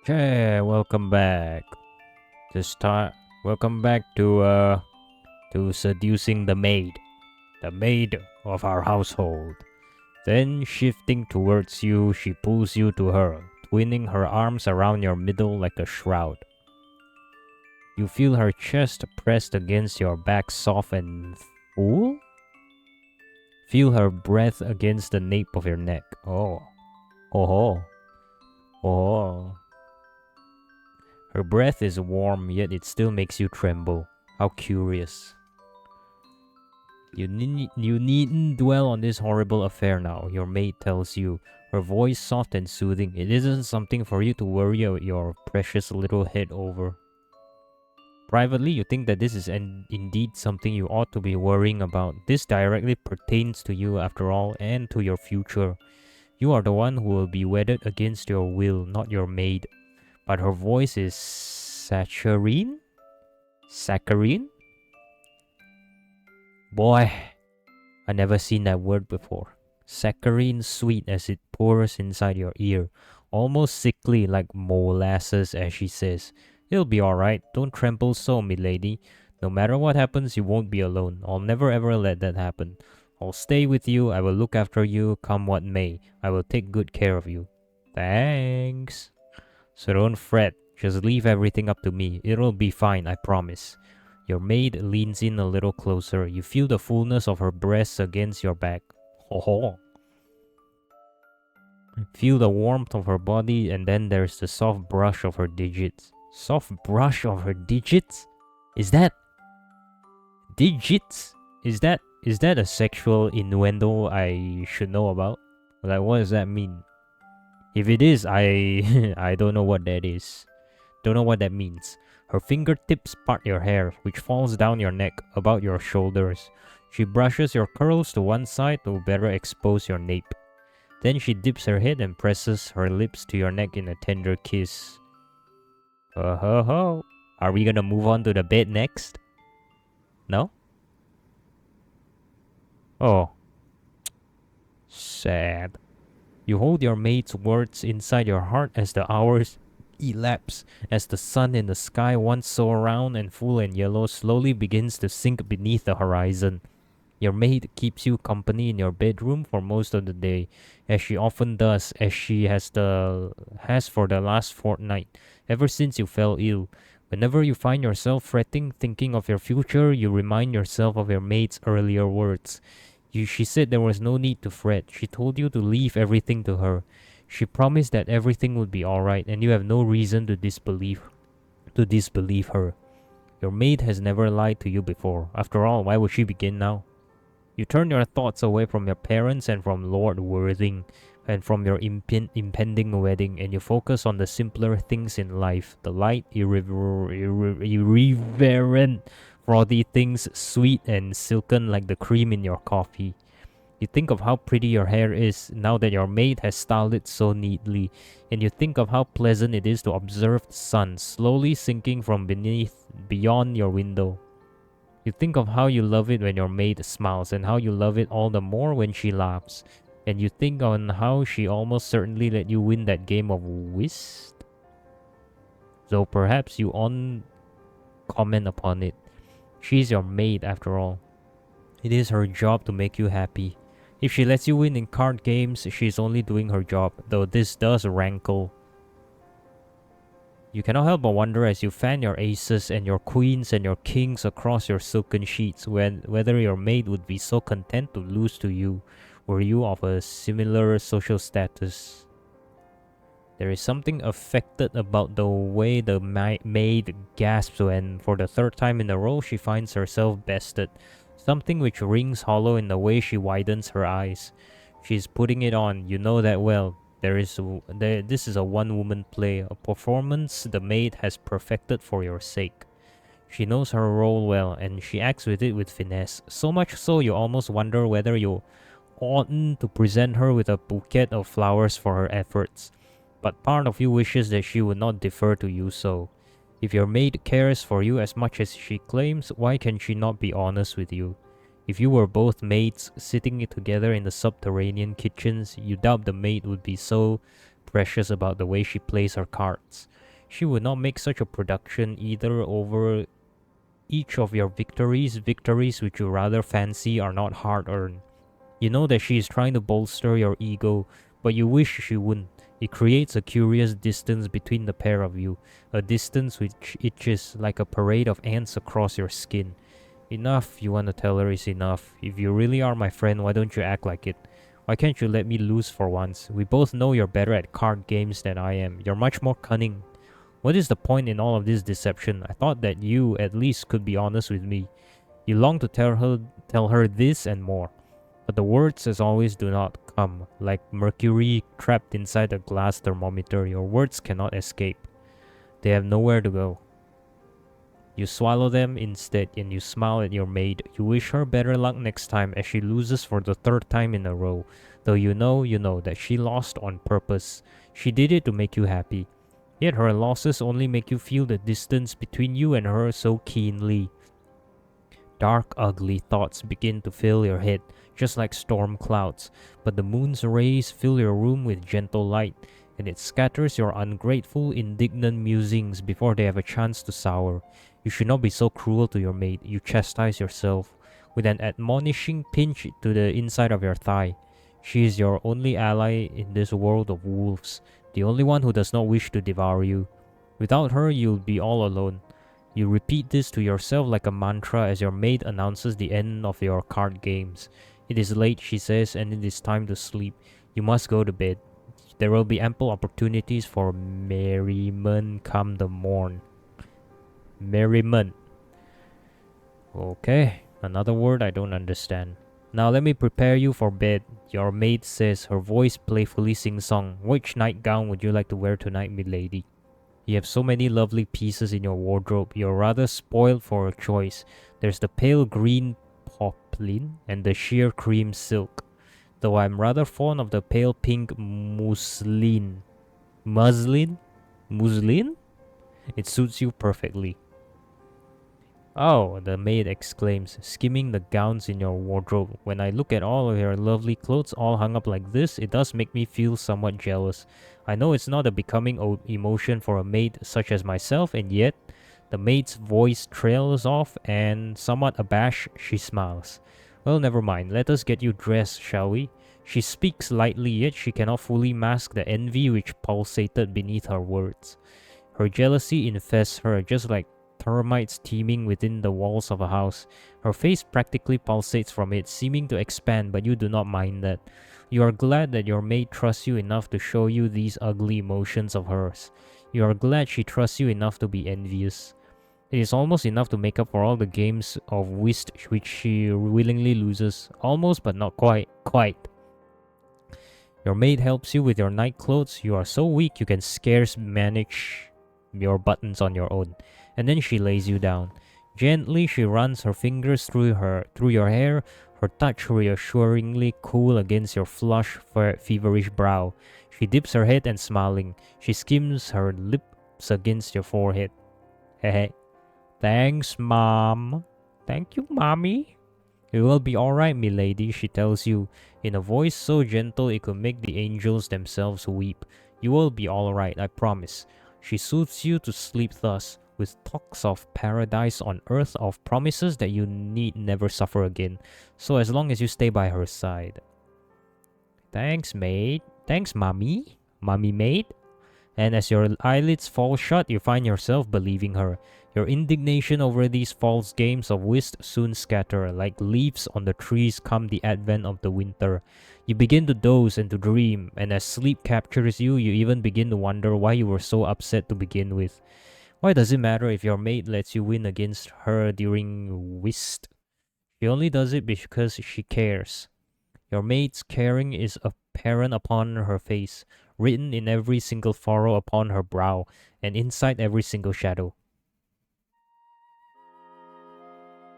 Okay, welcome back. Welcome back to seducing the maid of our household. Then shifting towards you, she pulls you to her, twining her arms around your middle like a shroud. You feel her chest pressed against your back, soft and full. Feel her breath against the nape of your neck. Oh, oh, oh. Her breath is warm, yet it still makes you tremble. How curious. You needn't dwell on this horrible affair now, your maid tells you, her voice soft and soothing. It isn't something for you to worry your precious little head over. Privately, you think that this is indeed something you ought to be worrying about. This directly pertains to you after all, and to your future. You are the one who will be wedded against your will, not your maid. But her voice is saccharine? Saccharine? Boy, I never seen that word before. Saccharine sweet as it pours inside your ear. Almost sickly like molasses as she says. It'll be alright, don't tremble so, milady. No matter what happens, you won't be alone. I'll never ever let that happen. I'll stay with you, I will look after you, come what may. I will take good care of you. Thanks. So don't fret, just leave everything up to me. It'll be fine, I promise. Your maid leans in a little closer. You feel the fullness of her breasts against your back. Oh. Feel the warmth of her body, and then there's the soft brush of her digits. Soft brush of her digits? Is that digits? Is that a sexual innuendo I should know about? Like, what does that mean? If it is, I don't know what that is. Don't know what that means. Her fingertips part your hair, which falls down your neck, about your shoulders. She brushes your curls to one side to better expose your nape. Then she dips her head and presses her lips to your neck in a tender kiss. Ho ho ho. Are we gonna move on to the bed next? No? Oh. Sad. You hold your maid's words inside your heart as the hours elapse, as the sun in the sky, once so round and full and yellow, slowly begins to sink beneath the horizon. Your maid keeps you company in your bedroom for most of the day, as she often does, as she has for the last fortnight, ever since you fell ill. Whenever you find yourself fretting, thinking of your future, you remind yourself of your maid's earlier words. She said there was no need to fret. She told you to leave everything to her. She promised that everything would be alright, and you have no reason to disbelieve her. Your maid has never lied to you before. After all, why would she begin now? You turn your thoughts away from your parents and from Lord Worthing and from your impending wedding, and you focus on the simpler things in life, the light, irreverent, frothy things, sweet and silken like the cream in your coffee. You think of how pretty your hair is now that your maid has styled it so neatly, and you think of how pleasant it is to observe the sun slowly sinking from beyond your window. You think of how you love it when your maid smiles, and how you love it all the more when she laughs. And you think on how she almost certainly let you win that game of whist. Though perhaps you comment upon it. She's your maid after all. It is her job to make you happy. If she lets you win in card games, she's only doing her job, though this does rankle. You cannot help but wonder as you fan your aces and your queens and your kings across your silken sheets whether your maid would be so content to lose to you, were you of a similar social status. There is something affected about the way the maid gasps when, for the third time in a row, she finds herself bested. Something which rings hollow in the way she widens her eyes. She's putting it on, you know that well. This is a one-woman play, a performance the maid has perfected for your sake. She knows her role well, and she acts with it with finesse, so much so you almost wonder whether you oughtn't to present her with a bouquet of flowers for her efforts. But part of you wishes that she would not defer to you so. If your maid cares for you as much as she claims, why can she not be honest with you? If you were both maids sitting together in the subterranean kitchens, you doubt the maid would be so precious about the way she plays her cards. She would not make such a production either over each of your victories which you rather fancy are not hard-earned. You know that she is trying to bolster your ego, but you wish she wouldn't. It creates a curious distance between the pair of you, a distance which itches like a parade of ants across your skin. Enough, you want to tell her, is enough. If you really are my friend, why don't you act like it? Why can't you let me lose for once? We both know you're better at card games than I am. You're much more cunning. What is the point in all of this deception? I thought that you, at least, could be honest with me. You long to tell her this and more. But the words, as always, do not come. Like mercury trapped inside a glass thermometer, your words cannot escape. They have nowhere to go. You swallow them instead, and you smile at your maid. You wish her better luck next time as she loses for the third time in a row. Though you know that she lost on purpose. She did it to make you happy. Yet her losses only make you feel the distance between you and her so keenly. Dark, ugly thoughts begin to fill your head, just like storm clouds, but the moon's rays fill your room with gentle light, and it scatters your ungrateful, indignant musings before they have a chance to sour. You should not be so cruel to your maid, you chastise yourself, with an admonishing pinch to the inside of your thigh. She is your only ally in this world of wolves, the only one who does not wish to devour you. Without her, you'll be all alone. You repeat this to yourself like a mantra as your maid announces the end of your card games. It is late, she says, and it is time to sleep. You must go to bed. There will be ample opportunities for merriment come the morn. Merriment. Okay, another word I don't understand. Now let me prepare you for bed. Your maid says, her voice playfully sing-song. Which nightgown would you like to wear tonight, milady? You have so many lovely pieces in your wardrobe. You're rather spoiled for a choice. There's the pale green poplin and the sheer cream silk. Though I'm rather fond of the pale pink muslin. Muslin? Muslin? It suits you perfectly. Oh, the maid exclaims, skimming the gowns in your wardrobe. When I look at all of your lovely clothes all hung up like this, it does make me feel somewhat jealous. I know it's not a becoming emotion for a maid such as myself, and yet, the maid's voice trails off, and somewhat abashed, she smiles. Well, never mind, let us get you dressed, shall we? She speaks lightly, yet she cannot fully mask the envy which pulsated beneath her words. Her jealousy infests her, just like termites teeming within the walls of a house. Her face practically pulsates from it, seeming to expand, but you do not mind that. You are glad that your maid trusts you enough to show you these ugly emotions of hers. You are glad she trusts you enough to be envious. It is almost enough to make up for all the games of whist which she willingly loses. Almost, but not quite. Quite. Your maid helps you with your night clothes. You are so weak you can scarce manage your buttons on your own. And then she lays you down. Gently she runs her fingers through your hair, her touch reassuringly cool against your flushed, feverish brow. She dips her head and smiling, she skims her lips against your forehead. Hey, thanks, Mom. Thank you, Mommy. It will be alright, milady, she tells you, in a voice so gentle it could make the angels themselves weep. You will be alright, I promise. She soothes you to sleep thus, with talks of paradise on earth, of promises that you need never suffer again, so as long as you stay by her side. Thanks, maid. Thanks, mommy. Mommy maid. And as your eyelids fall shut, you find yourself believing her. Your indignation over these false games of whist soon scatter, like leaves on the trees come the advent of the winter. You begin to doze and to dream, and as sleep captures you, you even begin to wonder why you were so upset to begin with. Why does it matter if your maid lets you win against her during whist? She only does it because she cares. Your maid's caring is apparent upon her face, written in every single furrow upon her brow, and inside every single shadow.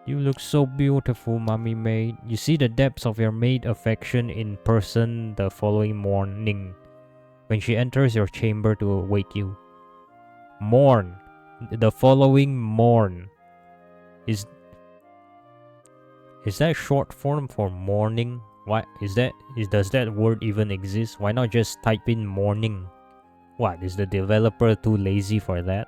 You look so beautiful, Mommy Maid. You see the depths of your maid affection in person the following morning, when she enters your chamber to awake you. Morn. The following morn. Is that short form for morning? Why does that word even exist? Why not just type in morning? What, is the developer too lazy for that?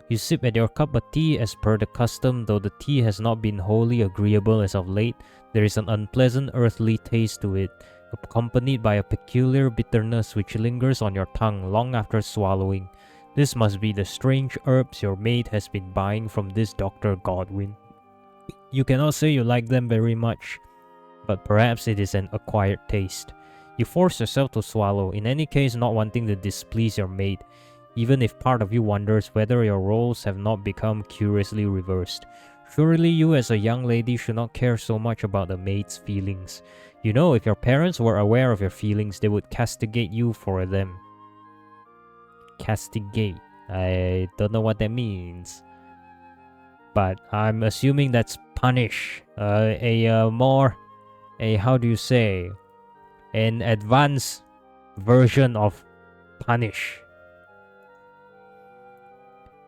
You sip at your cup of tea as per the custom, though the tea has not been wholly agreeable as of late. There is an unpleasant earthly taste to it, accompanied by a peculiar bitterness which lingers on your tongue long after swallowing. This must be the strange herbs your maid has been buying from this Dr. Godwin. You cannot say you like them very much, but perhaps it is an acquired taste. You force yourself to swallow, in any case not wanting to displease your maid, even if part of you wonders whether your roles have not become curiously reversed. Surely you as a young lady should not care so much about the maid's feelings. You know, if your parents were aware of your feelings, they would castigate you for them. Castigate. I don't know what that means. But I'm assuming that's punish. How do you say? An advanced version of punish.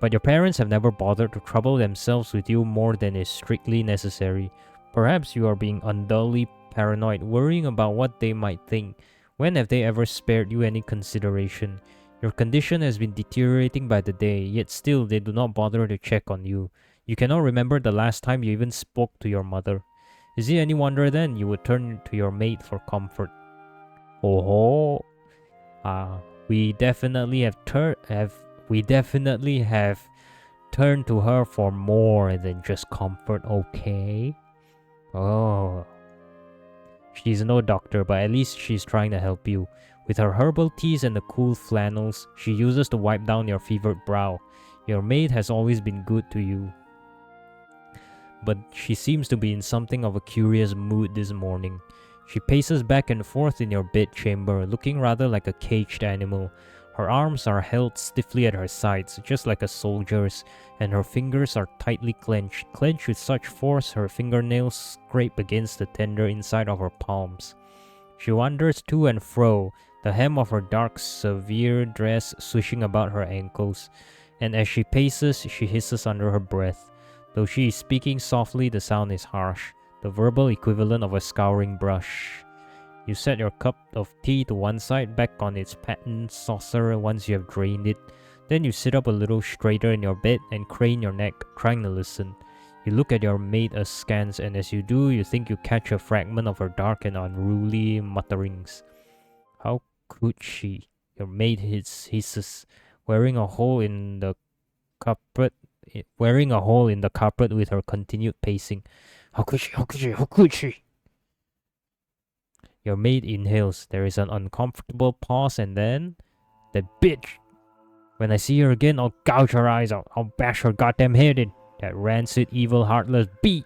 But your parents have never bothered to trouble themselves with you more than is strictly necessary. Perhaps you are being unduly paranoid, worrying about what they might think. When have they ever spared you any consideration? Your condition has been deteriorating by the day, yet still they do not bother to check on you. You cannot remember the last time you even spoke to your mother. Is it any wonder then you would turn to your maid for comfort? Oh, we definitely have turned to her for more than just comfort, okay? Oh. She's no doctor, but at least she's trying to help you. With her herbal teas and the cool flannels she uses to wipe down your fevered brow. Your maid has always been good to you. But she seems to be in something of a curious mood this morning. She paces back and forth in your bedchamber, looking rather like a caged animal. Her arms are held stiffly at her sides, just like a soldier's, and her fingers are tightly clenched with such force her fingernails scrape against the tender inside of her palms. She wanders to and fro, the hem of her dark severe dress swishing about her ankles, and as she paces, she hisses under her breath. Though she is speaking softly, the sound is harsh, the verbal equivalent of a scouring brush. You set your cup of tea to one side, back on its patent saucer once you have drained it. Then you sit up a little straighter in your bed and crane your neck, trying to listen. You look at your maid askance, and as you do, you think you catch a fragment of her dark and unruly mutterings. How could she? Your maid hisses, wearing a hole in the carpet with her continued pacing. How could she? How could she? How could she? Your maid inhales. There is an uncomfortable pause, and then... That bitch! When I see her again, I'll gouge her eyes out. I'll bash her goddamn head in. That rancid, evil, heartless beat!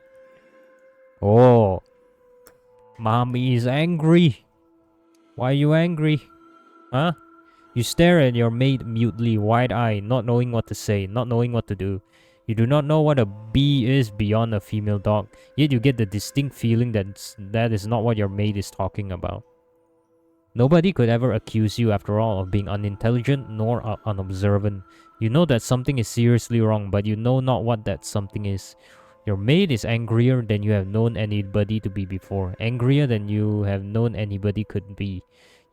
Oh. Mommy is angry. Why are you angry? Huh? You stare at your maid mutely, wide-eyed, not knowing what to say, not knowing what to do. You do not know what a bee is beyond a female dog, yet you get the distinct feeling that is not what your maid is talking about. Nobody could ever accuse you, after all, of being unintelligent nor unobservant. You know that something is seriously wrong, but you know not what that something is. Your maid is angrier than you have known anybody to be before, angrier than you have known anybody could be.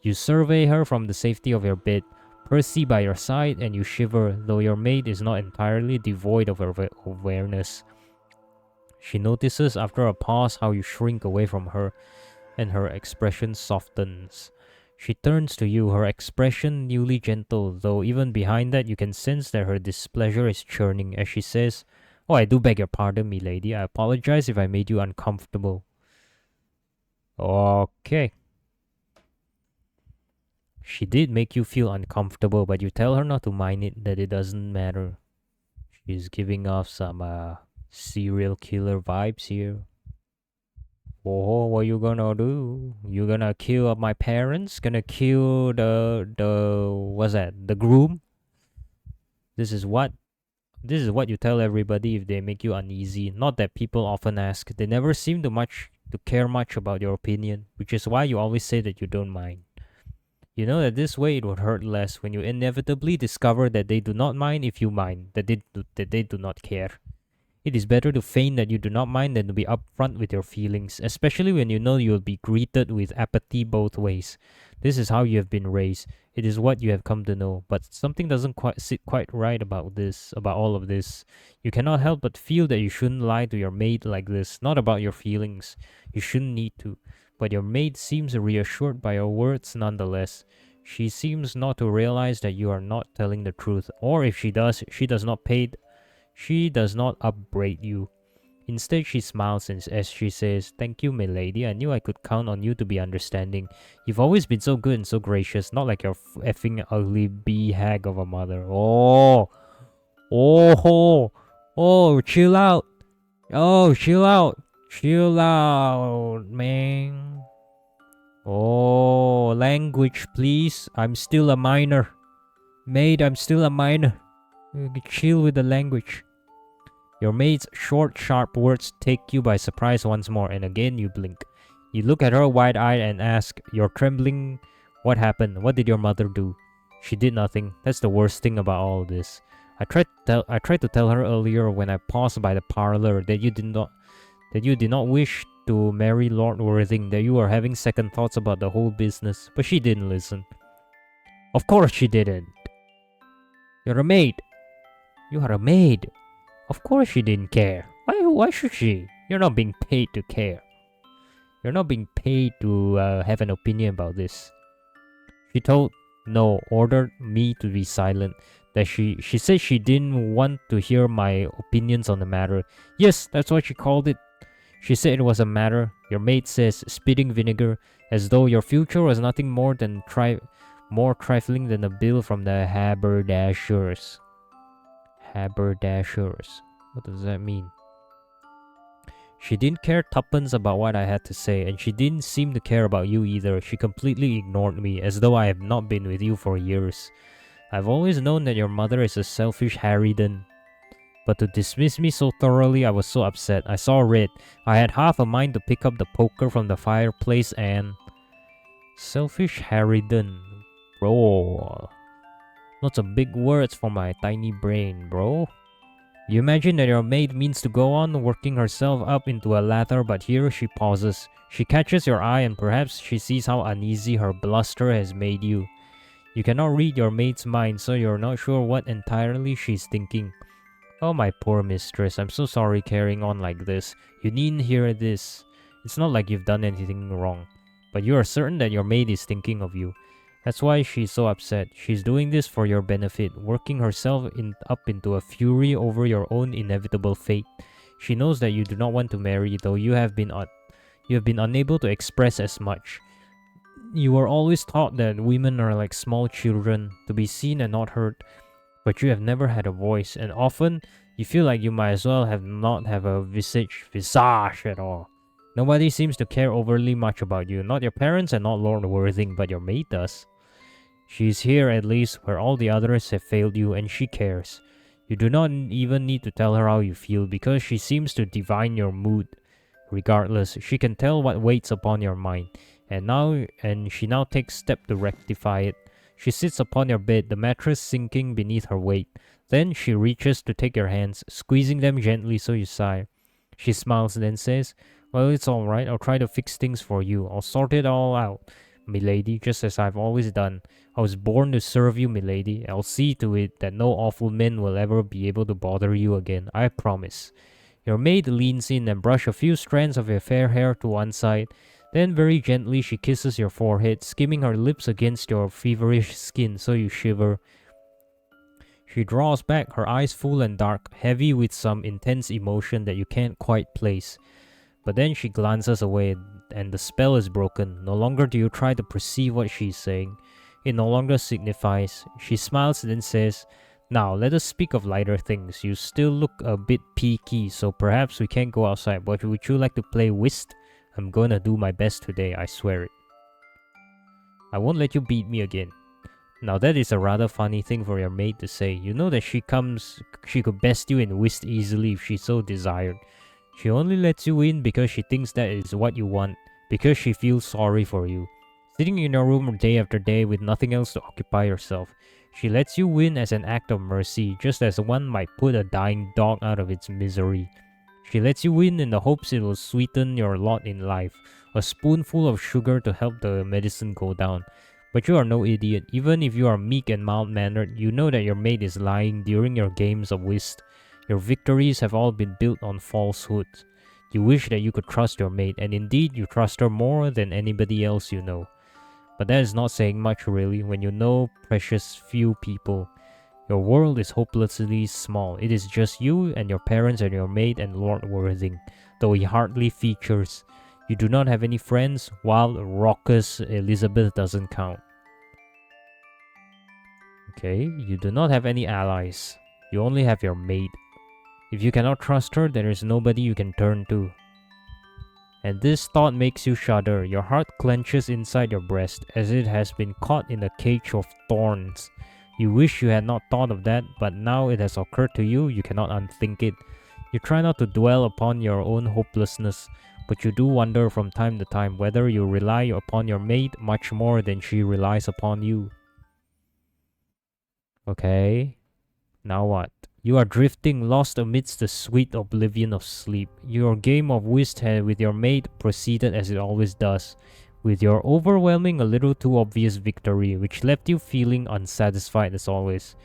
You survey her from the safety of your bed, Percy by your side, and you shiver, though your maid is not entirely devoid of awareness. She notices after a pause how you shrink away from her, and her expression softens. She turns to you, her expression newly gentle, though even behind that you can sense that her displeasure is churning, as she says, "Oh, I do beg your pardon, milady. I apologize if I made you uncomfortable." Okay. She did make you feel uncomfortable, but you tell her not to mind it, that it doesn't matter. She's giving off some serial killer vibes here. Oh, what you gonna do? You gonna kill up my parents? Gonna kill what's that? The groom? This is what you tell everybody if they make you uneasy. Not that people often ask. They never seem to care much about your opinion, which is why you always say that you don't mind. You know that this way it would hurt less when you inevitably discover that they do not mind if you mind, that they do not care. It is better to feign that you do not mind than to be upfront with your feelings, especially when you know you will be greeted with apathy both ways. This is how you have been raised. It is what you have come to know, but something doesn't quite sit quite right about all of this. You cannot help but feel that you shouldn't lie to your maid like this, not about your feelings. You shouldn't need to. But your maid seems reassured by your words nonetheless. She seems not to realize that you are not telling the truth, or if she does, she does not upbraid you. Instead, she smiles as she says, "Thank you, my lady. I knew I could count on you to be understanding. You've always been so good and so gracious, not like your effing ugly bee hag of a mother." Oh, oh, chill out. Oh, chill out. Chill out, man. Oh, language, please. I'm still a minor. Maid, I'm still a minor. Chill with the language. Your maid's short, sharp words take you by surprise once more, and again you blink. You look at her wide-eyed and ask, "You're trembling. What happened? What did your mother do?" She did nothing. That's the worst thing about all this. I tried to tell her earlier when I paused by the parlor that you did not wish to marry Lord Worthing, that you were having second thoughts about the whole business, but she didn't listen. Of course she didn't. You're a maid. You are a maid. Of course she didn't care. Why should she? You're not being paid to care. You're not being paid to have an opinion about this. She ordered me to be silent. That she said she didn't want to hear my opinions on the matter. Yes, that's what she called it. She said it was a matter, your maid says, spitting vinegar, as though your future was nothing more more trifling than a bill from the haberdashers. Haberdashers. What does that mean? She didn't care tuppence about what I had to say, and she didn't seem to care about you either. She completely ignored me, as though I have not been with you for years. I've always known that your mother is a selfish harridan. But to dismiss me so thoroughly, I was so upset. I saw red. I had half a mind to pick up the poker from the fireplace and... Selfish harridan. Bro. Lots of big words for my tiny brain, bro. You imagine that your maid means to go on working herself up into a lather, but here she pauses. She catches your eye and perhaps she sees how uneasy her bluster has made you. You cannot read your maid's mind, so you're not sure what entirely she's thinking. "Oh, my poor mistress, I'm so sorry carrying on like this. You needn't hear this. It's not like you've done anything wrong. But you are certain that your maid is thinking of you. That's why she's so upset. She's doing this for your benefit, working herself up into a fury over your own inevitable fate. She knows that you do not want to marry, though you have been unable to express as much. You were always taught that women are like small children, to be seen and not heard. But you have never had a voice, and often you feel like you might as well not have a visage at all. Nobody seems to care overly much about you, not your parents and not Lord Worthing, but your maid does. She's here at least where all the others have failed you, and she cares. You do not even need to tell her how you feel, because she seems to divine your mood. Regardless, she can tell what weighs upon your mind, and she now takes steps to rectify it. She sits upon your bed, the mattress sinking beneath her weight. Then she reaches to take your hands, squeezing them gently so you sigh. She smiles, then says, "Well, it's all right. I'll try to fix things for you. I'll sort it all out, milady, just as I've always done. I was born to serve you, milady. I'll see to it that no awful men will ever be able to bother you again. I promise." Your maid leans in and brushes a few strands of your fair hair to one side. Then very gently she kisses your forehead, skimming her lips against your feverish skin so you shiver. She draws back, her eyes full and dark, heavy with some intense emotion that you can't quite place. But then she glances away, and the spell is broken. No longer do you try to perceive what she's saying. It no longer signifies. She smiles, then says, "Now, let us speak of lighter things. You still look a bit peaky, so perhaps we can't go outside, but would you like to play whist? I'm gonna do my best today, I swear it. I won't let you beat me again." Now that is a rather funny thing for your maid to say. You know that she could best you in whist easily if she so desired. She only lets you in because she thinks that is what you want, because she feels sorry for you. Sitting in your room day after day with nothing else to occupy yourself, She lets you win as an act of mercy, just as one might put a dying dog out of its misery. She lets you win in the hopes it will sweeten your lot in life, a spoonful of sugar to help the medicine go down. But you are no idiot. Even if you are meek and mild-mannered, you know that your mate is lying during your games of whist. Your victories have all been built on falsehoods. You wish that you could trust your mate, and indeed you trust her more than anybody else you know. But that is not saying much really when you know precious few people. Your world is hopelessly small. It is just you and your parents and your maid and Lord Worthing, though he hardly features. You do not have any friends, while raucous Elizabeth doesn't count. Okay, you do not have any allies. You only have your maid. If you cannot trust her, there is nobody you can turn to. And this thought makes you shudder. Your heart clenches inside your breast, as it has been caught in a cage of thorns. You wish you had not thought of that, but now it has occurred to you, you cannot unthink it. You try not to dwell upon your own hopelessness, but you do wonder from time to time whether you rely upon your maid much more than she relies upon you. Okay, now what? You are drifting, lost amidst the sweet oblivion of sleep. Your game of whist with your maid proceeded as it always does, with your overwhelming a little too obvious victory, which left you feeling unsatisfied as always.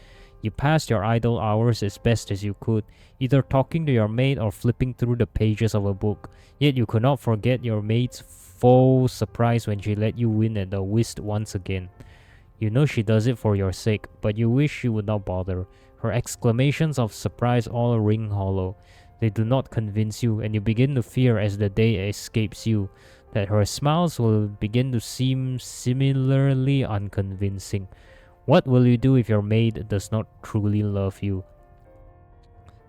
You passed your idle hours as best as you could, either talking to your maid or flipping through the pages of a book, yet you could not forget your maid's faux surprise when she let you win at the whist once again. You know she does it for your sake, but you wish she would not bother. Her exclamations of surprise all ring hollow. They do not convince you, and you begin to fear as the day escapes you that her smiles will begin to seem similarly unconvincing. What will you do if your maid does not truly love you?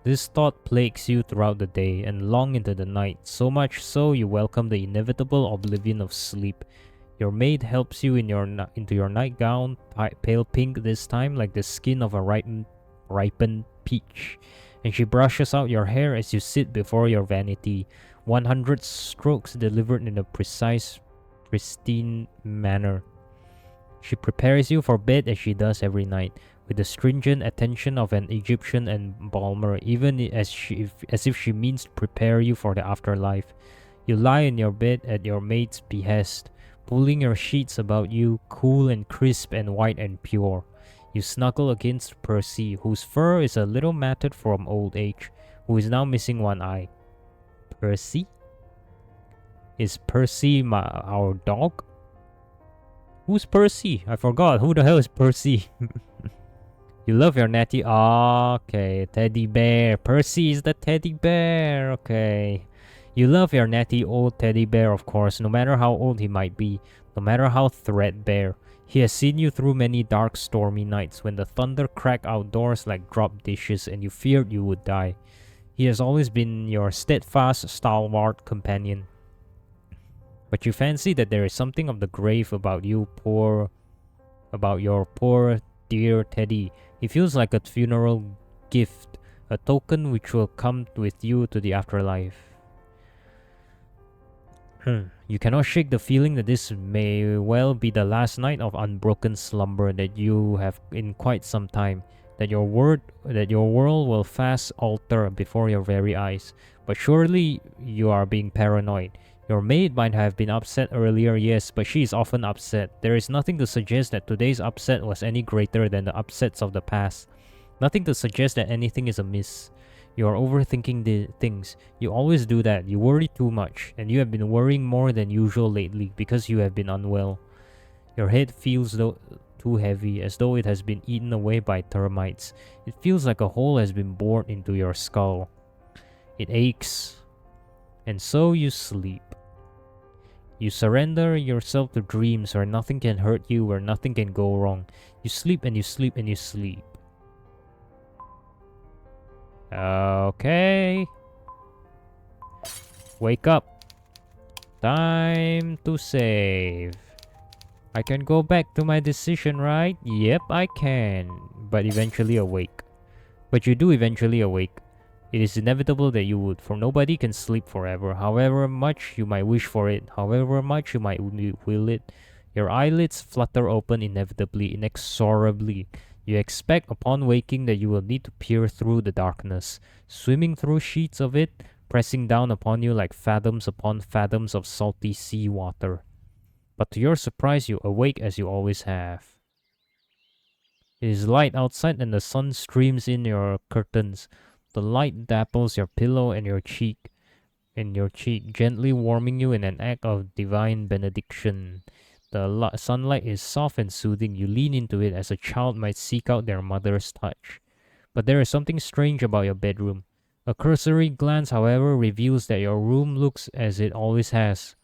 This thought plagues you throughout the day and long into the night, so much so you welcome the inevitable oblivion of sleep. Your maid helps you into your nightgown, pale pink this time, like the skin of a ripened peach, and she brushes out your hair as you sit before your vanity, 100 strokes delivered in a precise, pristine manner. She prepares you for bed as she does every night, with the stringent attention of an Egyptian embalmer, even as if she means to prepare you for the afterlife. You lie in your bed at your maid's behest, pulling your sheets about you, cool and crisp and white and pure. You snuggle against Percy, whose fur is a little matted from old age, who is now missing one eye. Percy? Is Percy our dog? Who's Percy? I forgot. Who the hell is Percy? You love your natty... Okay, teddy bear. Percy is the teddy bear. Okay. You love your natty old teddy bear, of course, no matter how old he might be, no matter how threadbare. He has seen you through many dark, stormy nights when the thunder cracked outdoors like dropped dishes and you feared you would die. He has always been your steadfast, stalwart companion. But you fancy that there is something of the grave about your poor dear Teddy. He feels like a funeral gift, a token which will come with you to the afterlife. You cannot shake the feeling that this may well be the last night of unbroken slumber that you have in quite some time, that your world will fast alter before your very eyes. But surely you are being paranoid. Your maid might have been upset earlier, yes, but she is often upset. There is nothing to suggest that today's upset was any greater than the upsets of the past. Nothing to suggest that anything is amiss. You are overthinking the things. You always do that. You worry too much, and you have been worrying more than usual lately because you have been unwell. Your head feels too heavy, as though it has been eaten away by termites. It feels like a hole has been bored into your skull. It aches, and so you sleep. You surrender yourself to dreams where nothing can hurt you, where nothing can go wrong. You sleep and you sleep and you sleep. Okay. Wake up. Time to save. I can go back to my decision, right? Yep, I can. But eventually awake. But you do eventually awake. It is inevitable that you would, for nobody can sleep forever. However much you might wish for it, however much you might will it, your eyelids flutter open inevitably, inexorably. You expect upon waking that you will need to peer through the darkness, swimming through sheets of it, pressing down upon you like fathoms upon fathoms of salty sea water. But to your surprise, you awake as you always have. It is light outside and the sun streams in your curtains. The light dapples your pillow and your cheek, gently warming you in an act of divine benediction. The sunlight is soft and soothing. You lean into it as a child might seek out their mother's touch. But there is something strange about your bedroom. A cursory glance, however, reveals that your room looks as it always has.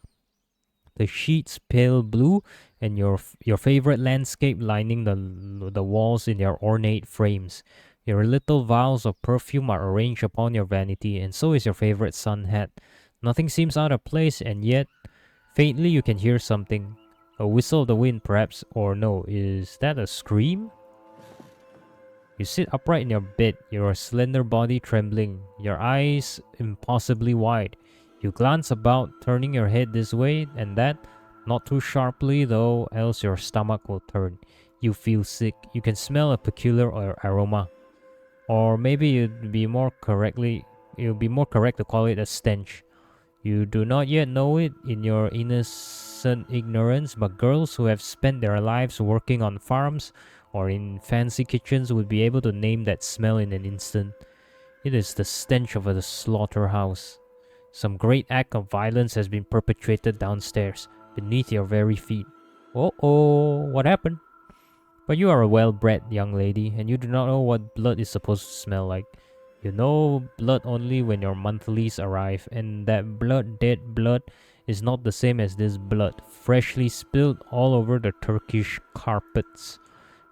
The sheets pale blue, and your favorite landscape lining the walls in your ornate frames. Your little vials of perfume are arranged upon your vanity, and so is your favorite sun hat. Nothing seems out of place, and yet, faintly you can hear something. A whistle of the wind, perhaps, or no, is that a scream? You sit upright in your bed, your slender body trembling, your eyes impossibly wide. You glance about, turning your head this way and that, not too sharply though, else your stomach will turn. You feel sick. You can smell a peculiar aroma. Or maybe it would be more correct to call it a stench. You do not yet know it in your innocent ignorance, but girls who have spent their lives working on farms or in fancy kitchens would be able to name that smell in an instant. It is the stench of a slaughterhouse. Some great act of violence has been perpetrated downstairs, beneath your very feet. Oh, what happened? But you are a well-bred young lady, and you do not know what blood is supposed to smell like. You know blood only when your monthlies arrive, and that blood, dead blood, is not the same as this blood, freshly spilled all over the Turkish carpets.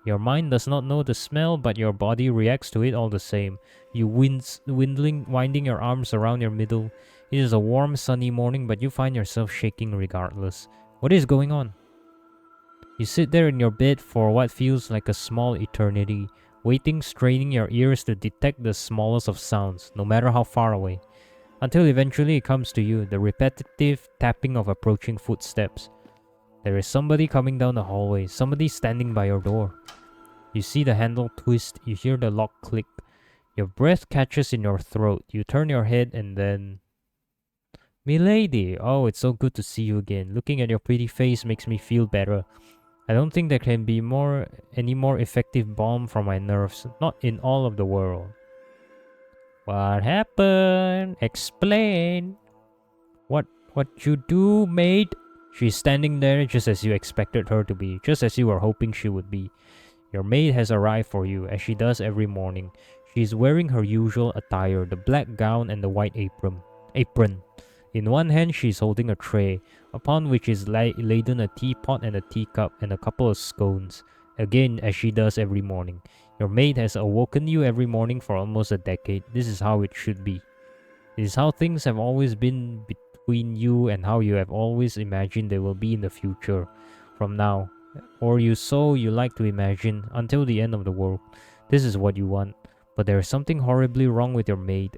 Your mind does not know the smell, but your body reacts to it all the same. You winding your arms around your middle. It is a warm, sunny morning, but you find yourself shaking regardless. What is going on? You sit there in your bed for what feels like a small eternity, waiting, straining your ears to detect the smallest of sounds, no matter how far away, until eventually it comes to you, the repetitive tapping of approaching footsteps. There is somebody coming down the hallway, somebody standing by your door. You see the handle twist, you hear the lock click. Your breath catches in your throat. You turn your head and then... Milady! Oh, it's so good to see you again. Looking at your pretty face makes me feel better. I don't think there can be any more effective balm for my nerves. Not in all of the world. What happened? Explain. What you do, maid? She's standing there just as you expected her to be, just as you were hoping she would be. Your maid has arrived for you, as she does every morning. She is wearing her usual attire, the black gown and the white apron. In one hand, she is holding a tray, upon which is laden a teapot and a teacup and a couple of scones. Again, as she does every morning. Your maid has awoken you every morning for almost a decade. This is how it should be. This is how things have always been between you and how you have always imagined they will be in the future. From now, or you like to imagine, until the end of the world. This is what you want. But there is something horribly wrong with your maid.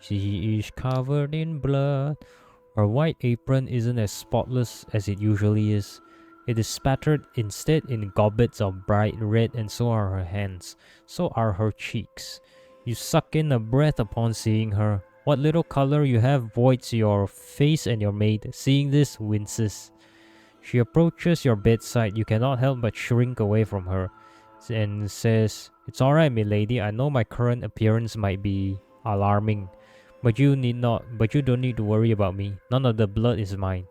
She is covered in blood. Her white apron isn't as spotless as it usually is. It is spattered instead in gobbets of bright red, and so are her hands. So are her cheeks. You suck in a breath upon seeing her. What little color you have voids your face, and your maid, seeing this, winces. She approaches your bedside. You cannot help but shrink away from her, and says, "It's alright, milady. I know my current appearance might be alarming, but you don't need to worry about me. None of the blood is mine."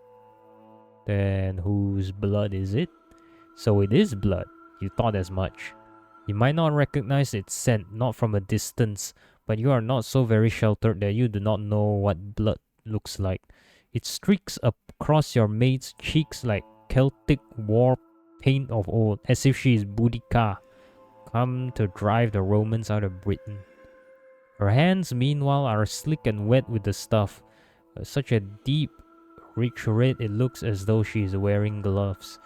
Then whose blood is it? So it is blood. You thought as much. You might not recognize its scent, not from a distance, but you are not so very sheltered that you do not know what blood looks like. It streaks across your maid's cheeks like Celtic war paint of old, as if she is Boudica, come to drive the Romans out of Britain. Her hands, meanwhile, are slick and wet with the stuff. Such a deep, rich red, it looks as though she is wearing gloves.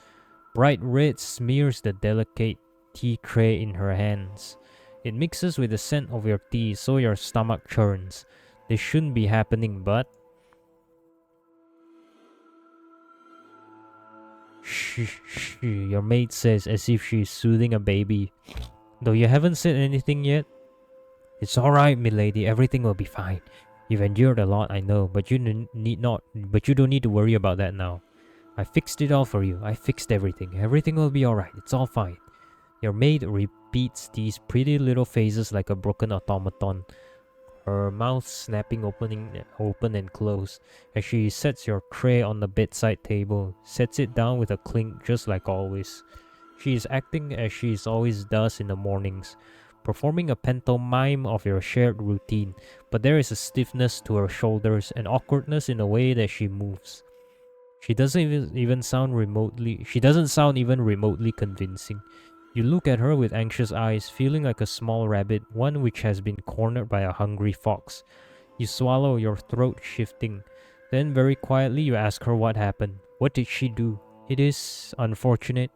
Bright red smears the delicate tea tray in her hands. It mixes with the scent of your tea, so your stomach churns. This shouldn't be happening, but... Shh. shh, your maid says as if she is soothing a baby. Though you haven't said anything yet. It's alright, milady, everything will be fine. You've endured a lot, I know, but you don't need to worry about that now. I fixed it all for you. I fixed everything. Everything will be alright. It's all fine. Your maid repeats these pretty little phrases like a broken automaton, her mouth snapping open and close as she sets your tray on the bedside table, sets it down with a clink just like always. She is acting as she always does in the mornings, performing a pantomime of your shared routine, but there is a stiffness to her shoulders and awkwardness in the way that she moves. She doesn't even sound even remotely convincing. You look at her with anxious eyes, feeling like a small rabbit, one which has been cornered by a hungry fox. You swallow, your throat shifting. Then very quietly you ask her what happened. What did she do? It is unfortunate.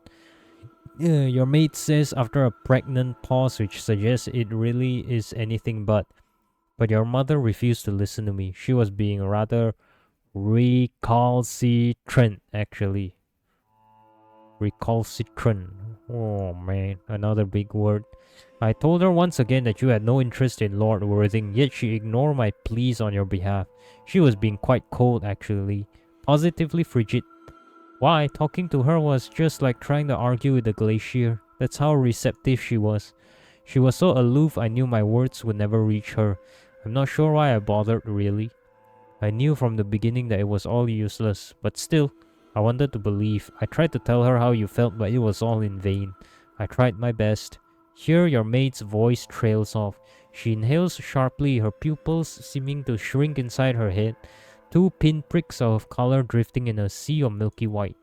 Your maid says after a pregnant pause which suggests it really is anything but. But your mother refused to listen to me. She was being rather recalcitrant, actually. Recalcitrant. Oh man, another big word. I told her once again that you had no interest in Lord Worthing, yet she ignored my pleas on your behalf. She was being quite cold, actually. Positively frigid. Why, talking to her was just like trying to argue with a glacier. That's how receptive she was. She was so aloof I knew my words would never reach her. I'm not sure why I bothered, really. I knew from the beginning that it was all useless, but still, I wanted to believe. I tried to tell her how you felt, but it was all in vain. I tried my best. Here your maid's voice trails off. She inhales sharply, her pupils seeming to shrink inside her head, 2 pinpricks of color drifting in a sea of milky white.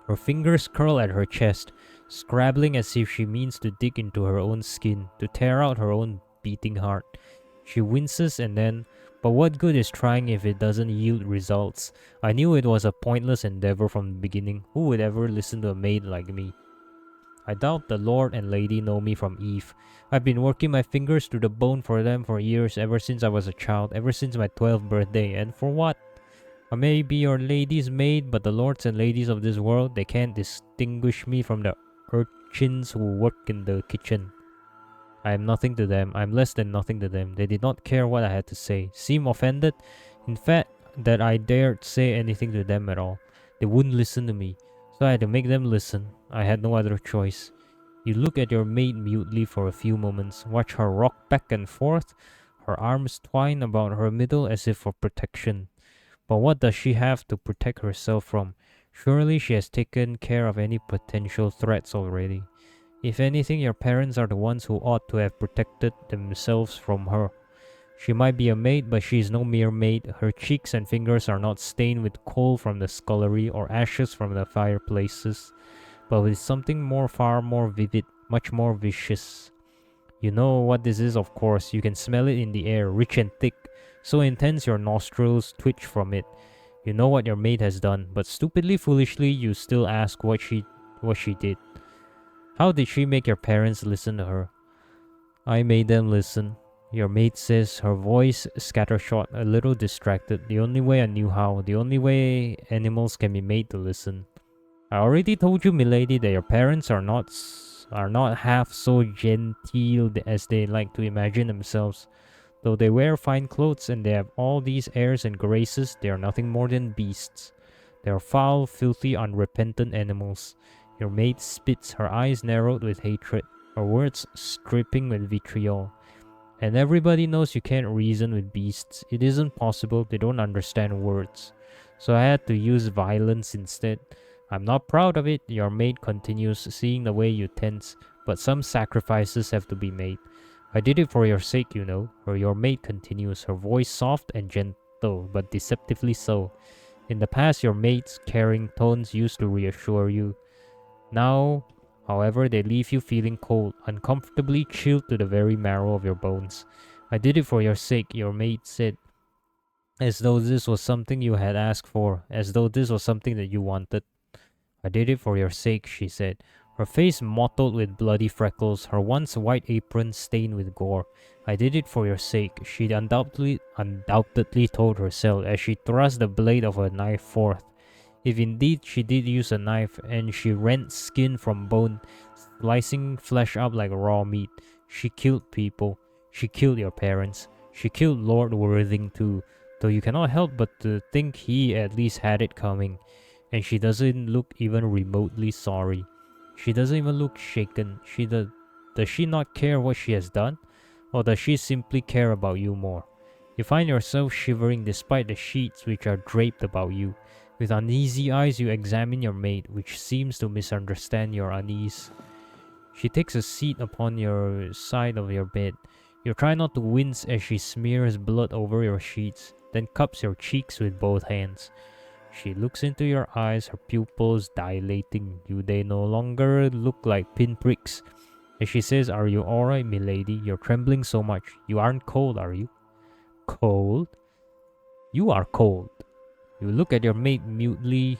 Her fingers curl at her chest, scrabbling as if she means to dig into her own skin, to tear out her own beating heart. She winces and then, but what good is trying if it doesn't yield results? I knew it was a pointless endeavor from the beginning. Who would ever listen to a maid like me? I doubt the lord and lady know me from Eve. I've been working my fingers to the bone for them for years, ever since I was a child, ever since my 12th birthday, and for what? I may be your lady's maid, but the lords and ladies of this world, they can't distinguish me from the urchins who work in the kitchen. I am nothing to them. I am less than nothing to them. They did not care what I had to say. Seem offended? In fact, that I dared say anything to them at all. They wouldn't listen to me, so I had to make them listen. I had no other choice. You look at your maid mutely for a few moments, watch her rock back and forth, her arms twine about her middle as if for protection. But what does she have to protect herself from? Surely she has taken care of any potential threats already. If anything, your parents are the ones who ought to have protected themselves from her. She might be a maid, but she is no mere maid. Her cheeks and fingers are not stained with coal from the scullery or ashes from the fireplaces, but with something far more vivid, much more vicious. You know what this is, of course. You can smell it in the air, rich and thick, so intense your nostrils twitch from it. You know what your maid has done, but stupidly, foolishly, you still ask what she did. How did she make your parents listen to her? I made them listen. Your maid says, her voice scattershot, a little distracted. The only way I knew how, the only way animals can be made to listen. I already told you, milady, that your parents are not half so genteel as they like to imagine themselves. Though they wear fine clothes and they have all these airs and graces, they are nothing more than beasts. They are foul, filthy, unrepentant animals. Your maid spits, her eyes narrowed with hatred, her words dripping with vitriol. And everybody knows you can't reason with beasts. It isn't possible, they don't understand words. So I had to use violence instead. I'm not proud of it, your maid continues, seeing the way you tense, but some sacrifices have to be made. I did it for your sake, you know, or your maid continues, her voice soft and gentle, but deceptively so. In the past, your maid's caring tones used to reassure you. Now, however, they leave you feeling cold, uncomfortably chilled to the very marrow of your bones. I did it for your sake, your maid said, as though this was something you had asked for, as though this was something that you wanted. I did it for your sake, she said, her face mottled with bloody freckles, her once white apron stained with gore. I did it for your sake, she undoubtedly told herself as she thrust the blade of her knife forth. If indeed she did use a knife and she rent skin from bone, slicing flesh up like raw meat, she killed people. She killed your parents. She killed Lord Worthing too, though you cannot help but to think he at least had it coming. And she doesn't look even remotely sorry. She doesn't even look shaken. Does she not care what she has done? Or does she simply care about you more? You find yourself shivering despite the sheets which are draped about you. With uneasy eyes you examine your maid, which seems to misunderstand your unease. She takes a seat upon your side of your bed. You try not to wince as she smears blood over your sheets, then cups your cheeks with both hands. She looks into your eyes, her pupils dilating. They no longer look like pinpricks. As she says, "Are you alright, milady? You're trembling so much. You aren't cold, are you?" "Cold? You are cold." You look at your maid mutely,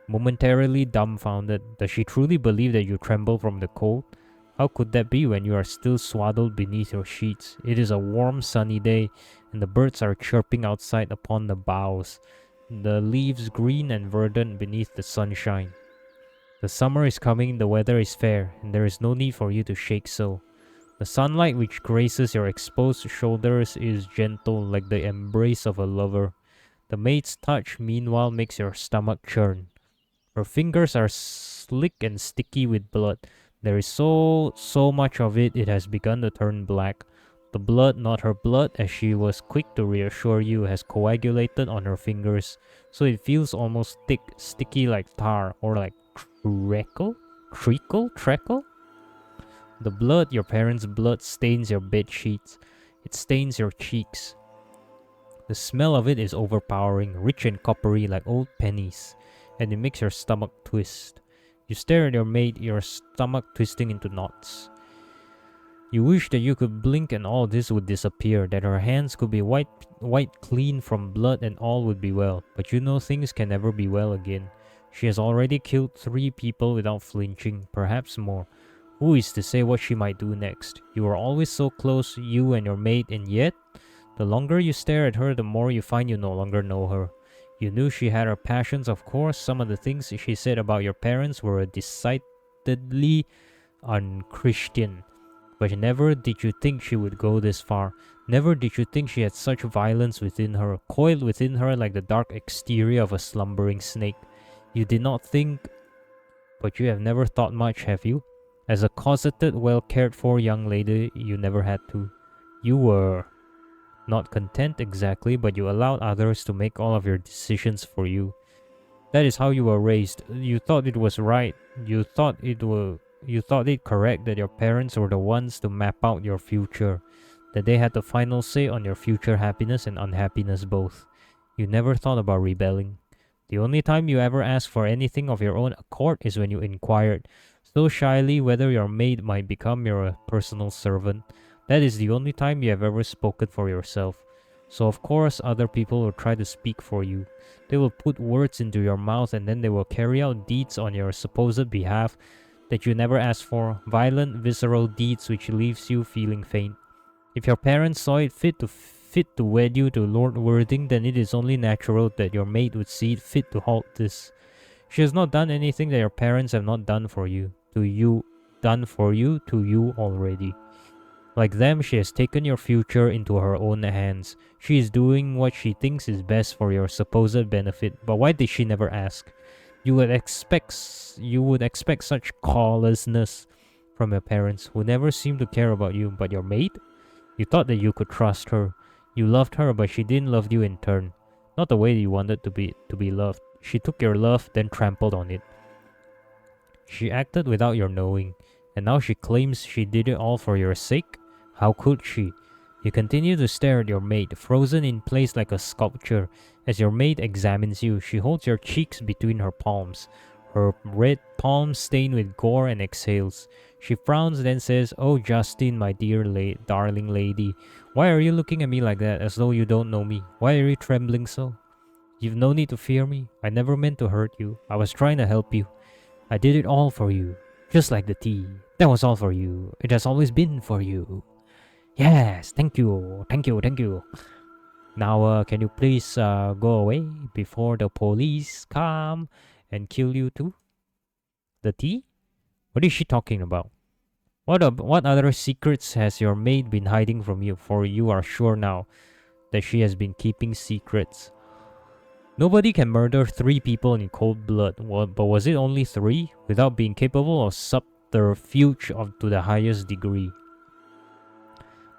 momentarily dumbfounded. Does she truly believe that you tremble from the cold? How could that be when you are still swaddled beneath your sheets? It is a warm sunny day, and the birds are chirping outside upon the boughs, the leaves green and verdant beneath the sunshine. The summer is coming, the weather is fair, and there is no need for you to shake so. The sunlight which graces your exposed shoulders is gentle like the embrace of a lover. The maid's touch meanwhile makes your stomach churn. Her fingers are slick and sticky with blood. There is so much of it, it has begun to turn black. The blood, not her blood, as she was quick to reassure you, has coagulated on her fingers, so it feels almost thick, sticky like tar, or like treacle? The blood, your parents' blood, stains your bed sheets. It stains your cheeks. The smell of it is overpowering, rich and coppery like old pennies, and it makes your stomach twist. You stare at your maid, your stomach twisting into knots. You wish that you could blink and all this would disappear, that her hands could be wiped clean from blood and all would be well, but you know things can never be well again. She has already killed 3 people without flinching, perhaps more. Who is to say what she might do next? You are always so close, you and your maid, and yet, the longer you stare at her, the more you find you no longer know her. You knew she had her passions, of course. Some of the things she said about your parents were decidedly unchristian. But never did you think she would go this far. Never did you think she had such violence within her, coiled within her like the dark exterior of a slumbering snake. You did not think, but you have never thought much, have you? As a closeted, well-cared-for young lady, you never had to. You were not content exactly, but you allowed others to make all of your decisions for you. That is how you were raised. You thought it was right. You thought it correct that your parents were the ones to map out your future, that they had the final say on your future happiness and unhappiness both. You never thought about rebelling. The only time you ever asked for anything of your own accord is when you inquired, so shyly, whether your maid might become your personal servant. That is the only time you have ever spoken for yourself. So of course other people will try to speak for you. They will put words into your mouth and then they will carry out deeds on your supposed behalf that you never asked for, violent, visceral deeds which leaves you feeling faint. If your parents saw it fit to wed you to Lord Worthing, then it is only natural that your maid would see it fit to halt this. She has not done anything that your parents have not done for you, to you already. Like them, she has taken your future into her own hands. She is doing what she thinks is best for your supposed benefit, but why did she never ask? You would expect such callousness from your parents, who never seem to care about you. But your maid? You thought that you could trust her. You loved her, but she didn't love you in turn. Not the way you wanted to be loved. She took your love, then trampled on it. She acted without your knowing, and now she claims she did it all for your sake? How could she? You continue to stare at your maid, frozen in place like a sculpture. As your maid examines you, she holds your cheeks between her palms, her red palms stained with gore, and exhales. She frowns, then says, "Oh, Justine, my dear darling lady, why are you looking at me like that, as though you don't know me? Why are you trembling so? You've no need to fear me. I never meant to hurt you. I was trying to help you. I did it all for you, just like the tea. That was all for you. It has always been for you. Yes, thank you. Now, can you please go away before the police come and kill you too? The tea? What is she talking about? What other secrets has your maid been hiding from you? For you are sure now that she has been keeping secrets. Nobody can murder 3 people in cold blood, but was it only 3? Without being capable of subterfuge to the highest degree.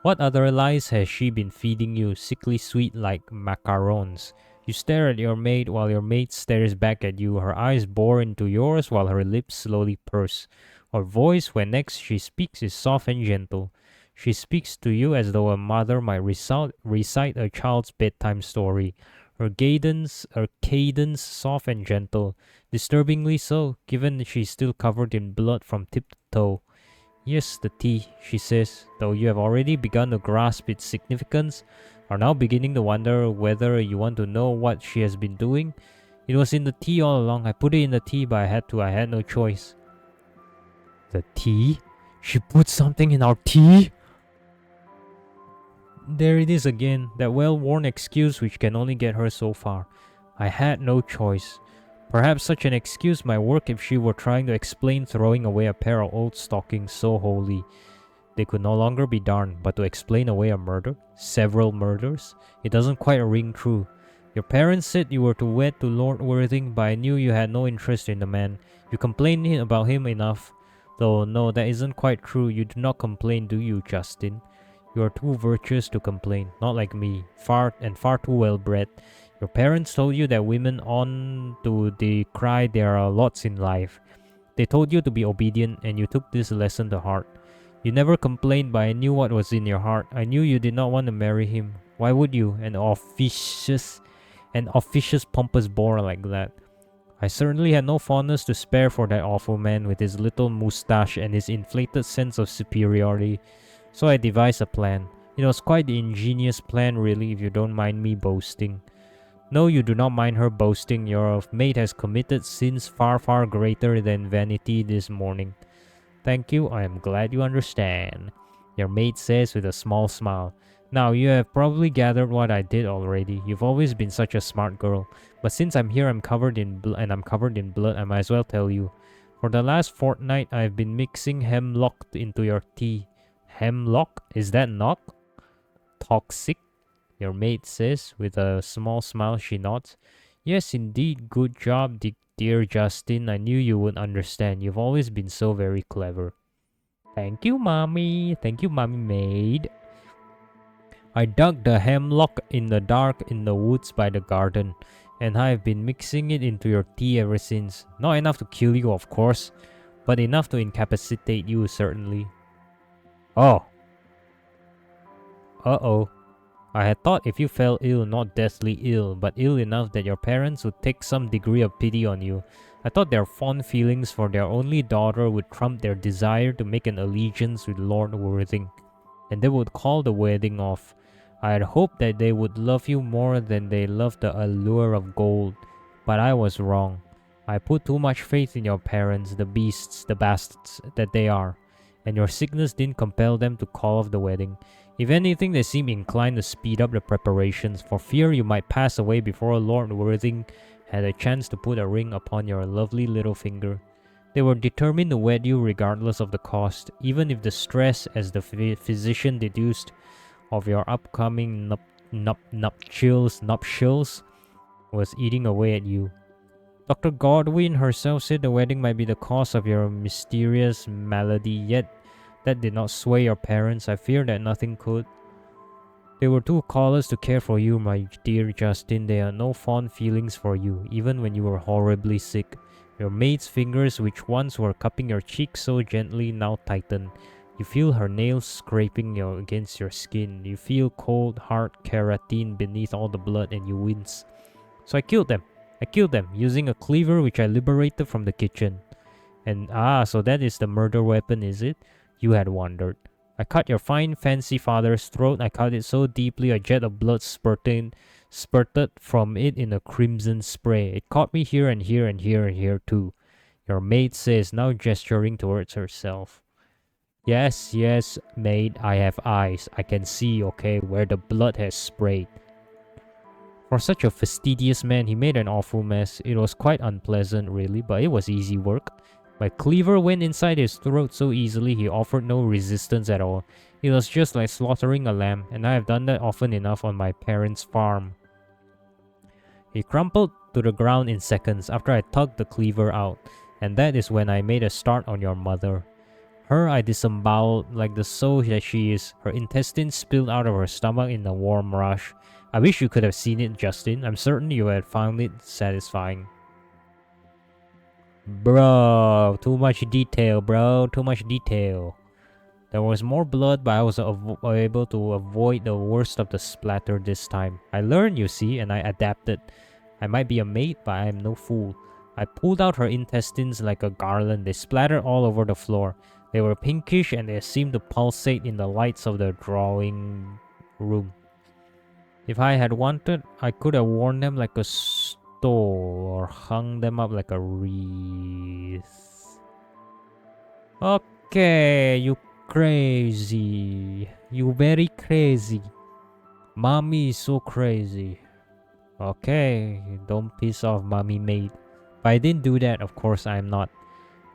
What other lies has she been feeding you, sickly sweet like macarons? You stare at your maid while your maid stares back at you, her eyes bore into yours while her lips slowly purse. Her voice, when next she speaks, is soft and gentle. She speaks to you as though a mother might recite a child's bedtime story. Her cadence soft and gentle, disturbingly so, given she's still covered in blood from tip to toe. Yes, the tea, she says, though you have already begun to grasp its significance, are now beginning to wonder whether you want to know what she has been doing. It was in the tea all along. I put it in the tea, but I had no choice. The tea? She put something in our tea? There it is again, that well-worn excuse which can only get her so far. I had no choice. Perhaps such an excuse might work if she were trying to explain throwing away a pair of old stockings so holy they could no longer be darned, but to explain away a murder? Several murders? It doesn't quite ring true. Your parents said you were to wed to Lord Worthing, but I knew you had no interest in the man. You complained about him enough. Though no, that isn't quite true. You do not complain, do you, Justin? You are too virtuous to complain, not like me, far too well-bred. Your parents told you that women ought to decry their lots in life. They told you to be obedient, and you took this lesson to heart. You never complained, but I knew what was in your heart. I knew you did not want to marry him. Why would you? An officious, pompous bore like that. I certainly had no fondness to spare for that awful man with his little moustache and his inflated sense of superiority. So I devised a plan. It was quite the ingenious plan, really, if you don't mind me boasting. No, you do not mind her boasting. Your maid has committed sins far, far greater than vanity this morning. Thank you, I am glad you understand, your maid says with a small smile. Now, you have probably gathered what I did already. You've always been such a smart girl. But since I'm here, I'm covered in blood, I might as well tell you. For the last fortnight, I've been mixing hemlock into your tea. Hemlock? Is that not toxic? Your maid says with a small smile. She nods. Yes, indeed. Good job, dear Justin. I knew you would understand. You've always been so very clever. Thank you, Mommy. Thank you, Mommy Maid. I dug the hemlock in the dark in the woods by the garden, and I've been mixing it into your tea ever since. Not enough to kill you, of course, but enough to incapacitate you, certainly. Oh. Uh-oh. I had thought if you fell ill, not deathly ill, but ill enough that your parents would take some degree of pity on you. I thought their fond feelings for their only daughter would trump their desire to make an allegiance with Lord Worthing, and they would call the wedding off. I had hoped that they would love you more than they loved the allure of gold, but I was wrong. I put too much faith in your parents, the beasts, the bastards that they are, and your sickness didn't compel them to call off the wedding. If anything, they seem inclined to speed up the preparations, for fear you might pass away before Lord Worthing had a chance to put a ring upon your lovely little finger. They were determined to wed you regardless of the cost, even if the stress, as the physician deduced, of your upcoming nuptials was eating away at you. Dr. Godwin herself said the wedding might be the cause of your mysterious malady, yet that did not sway your parents. I fear that nothing could. They were too callous to care for you, my dear Justin. They had no fond feelings for you, even when you were horribly sick. Your maid's fingers, which once were cupping your cheek so gently, now tighten. You feel her nails scraping against your skin. You feel cold, hard keratin beneath all the blood, and you wince. So I killed them, using a cleaver which I liberated from the kitchen. And so that is the murder weapon, is it? You had wondered. I cut your fine fancy father's throat. I cut it so deeply a jet of blood spurted from it in a crimson spray. It caught me here and here and here and here too. Your maid says, now gesturing towards herself. Yes, maid, I have eyes. I can see, okay, where the blood has sprayed. For such a fastidious man, he made an awful mess. It was quite unpleasant, really, but it was easy work. My cleaver went inside his throat so easily he offered no resistance at all. It was just like slaughtering a lamb, and I have done that often enough on my parents' farm. He crumpled to the ground in seconds after I tugged the cleaver out, and that is when I made a start on your mother. Her I disemboweled like the soul that she is. Her intestines spilled out of her stomach in a warm rush. I wish you could have seen it, Justin. I'm certain you had found it satisfying. Bro, too much detail, bro. Too much detail. There was more blood, but I was able to avoid the worst of the splatter this time. I learned, you see, and I adapted. I might be a maid, but I am no fool. I pulled out her intestines like a garland. They splattered all over the floor. They were pinkish and they seemed to pulsate in the lights of the drawing room. If I had wanted, I could have worn them like a stole or hung them up like a wreath. Okay, you crazy. You very crazy. Mommy is so crazy. Okay, don't piss off Mommy Maid. But I didn't do that, of course I'm not.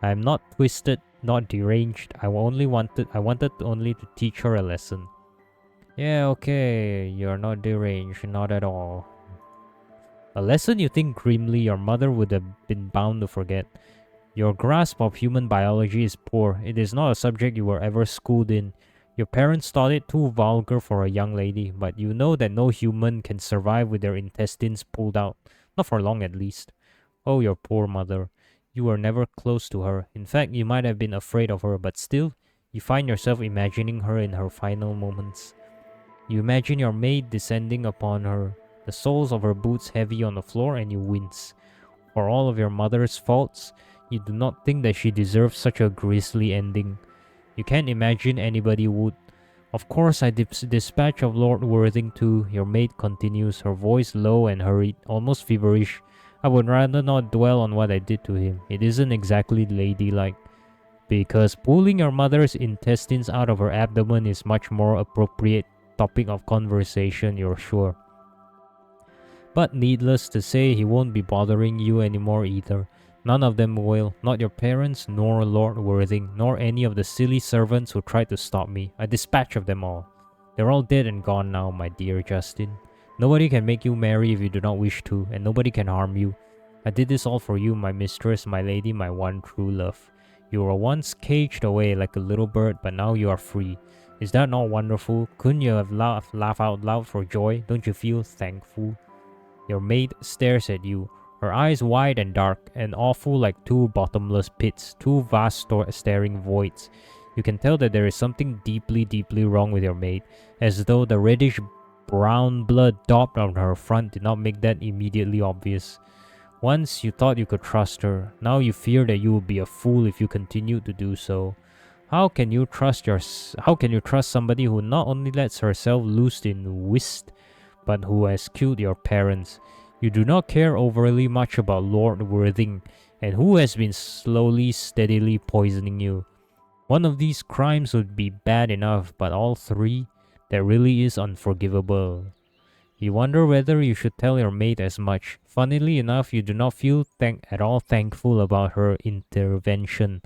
I'm not twisted, not deranged. I wanted only to teach her a lesson. Yeah, okay, you're not deranged, not at all. A lesson you think grimly your mother would have been bound to forget. Your grasp of human biology is poor. It is not a subject you were ever schooled in. Your parents thought it too vulgar for a young lady, but you know that no human can survive with their intestines pulled out. Not for long, at least. Oh, your poor mother. You were never close to her. In fact, you might have been afraid of her, but still, you find yourself imagining her in her final moments. You imagine your maid descending upon her, the soles of her boots heavy on the floor, and you wince. For all of your mother's faults, you do not think that she deserves such a grisly ending. You can't imagine anybody would. Of course, I dispatch of Lord Worthing too, your maid continues, her voice low and hurried, almost feverish. I would rather not dwell on what I did to him. It isn't exactly ladylike. Because pulling your mother's intestines out of her abdomen is much more appropriate topic of conversation, you're sure. But needless to say, he won't be bothering you anymore either. None of them will, not your parents, nor Lord Worthing, nor any of the silly servants who tried to stop me. I dispatch of them all. They're all dead and gone now, my dear Justin. Nobody can make you marry if you do not wish to, and nobody can harm you. I did this all for you, my mistress, my lady, my one true love. You were once caged away like a little bird, but now you are free. Is that not wonderful? Couldn't you have laughed out loud for joy? Don't you feel thankful? Your maid stares at you, her eyes wide and dark, and awful like two bottomless pits, two vast staring voids. You can tell that there is something deeply, deeply wrong with your maid, as though the reddish brown blood daubed on her front did not make that immediately obvious. Once you thought you could trust her, now you fear that you will be a fool if you continue to do so. How can you trust somebody who not only lets herself loose in whist, but who has killed your parents? You do not care overly much about Lord Worthing, and who has been slowly, steadily poisoning you. One of these crimes would be bad enough, but all three, that really is unforgivable. You wonder whether you should tell your maid as much. Funnily enough, you do not feel at all thankful about her intervention,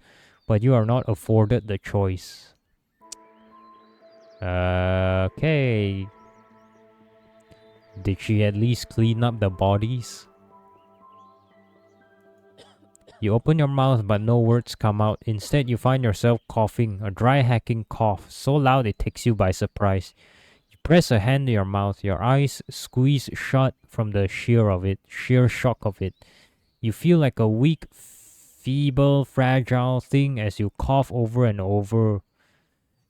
but you are not afforded the choice. Okay. Did she at least clean up the bodies? You open your mouth but no words come out. Instead, you find yourself coughing, a dry hacking cough, so loud it takes you by surprise. You press a hand to your mouth, your eyes squeeze shut from the sheer shock of it. You feel like a weak, feeble, fragile thing as you cough over and over.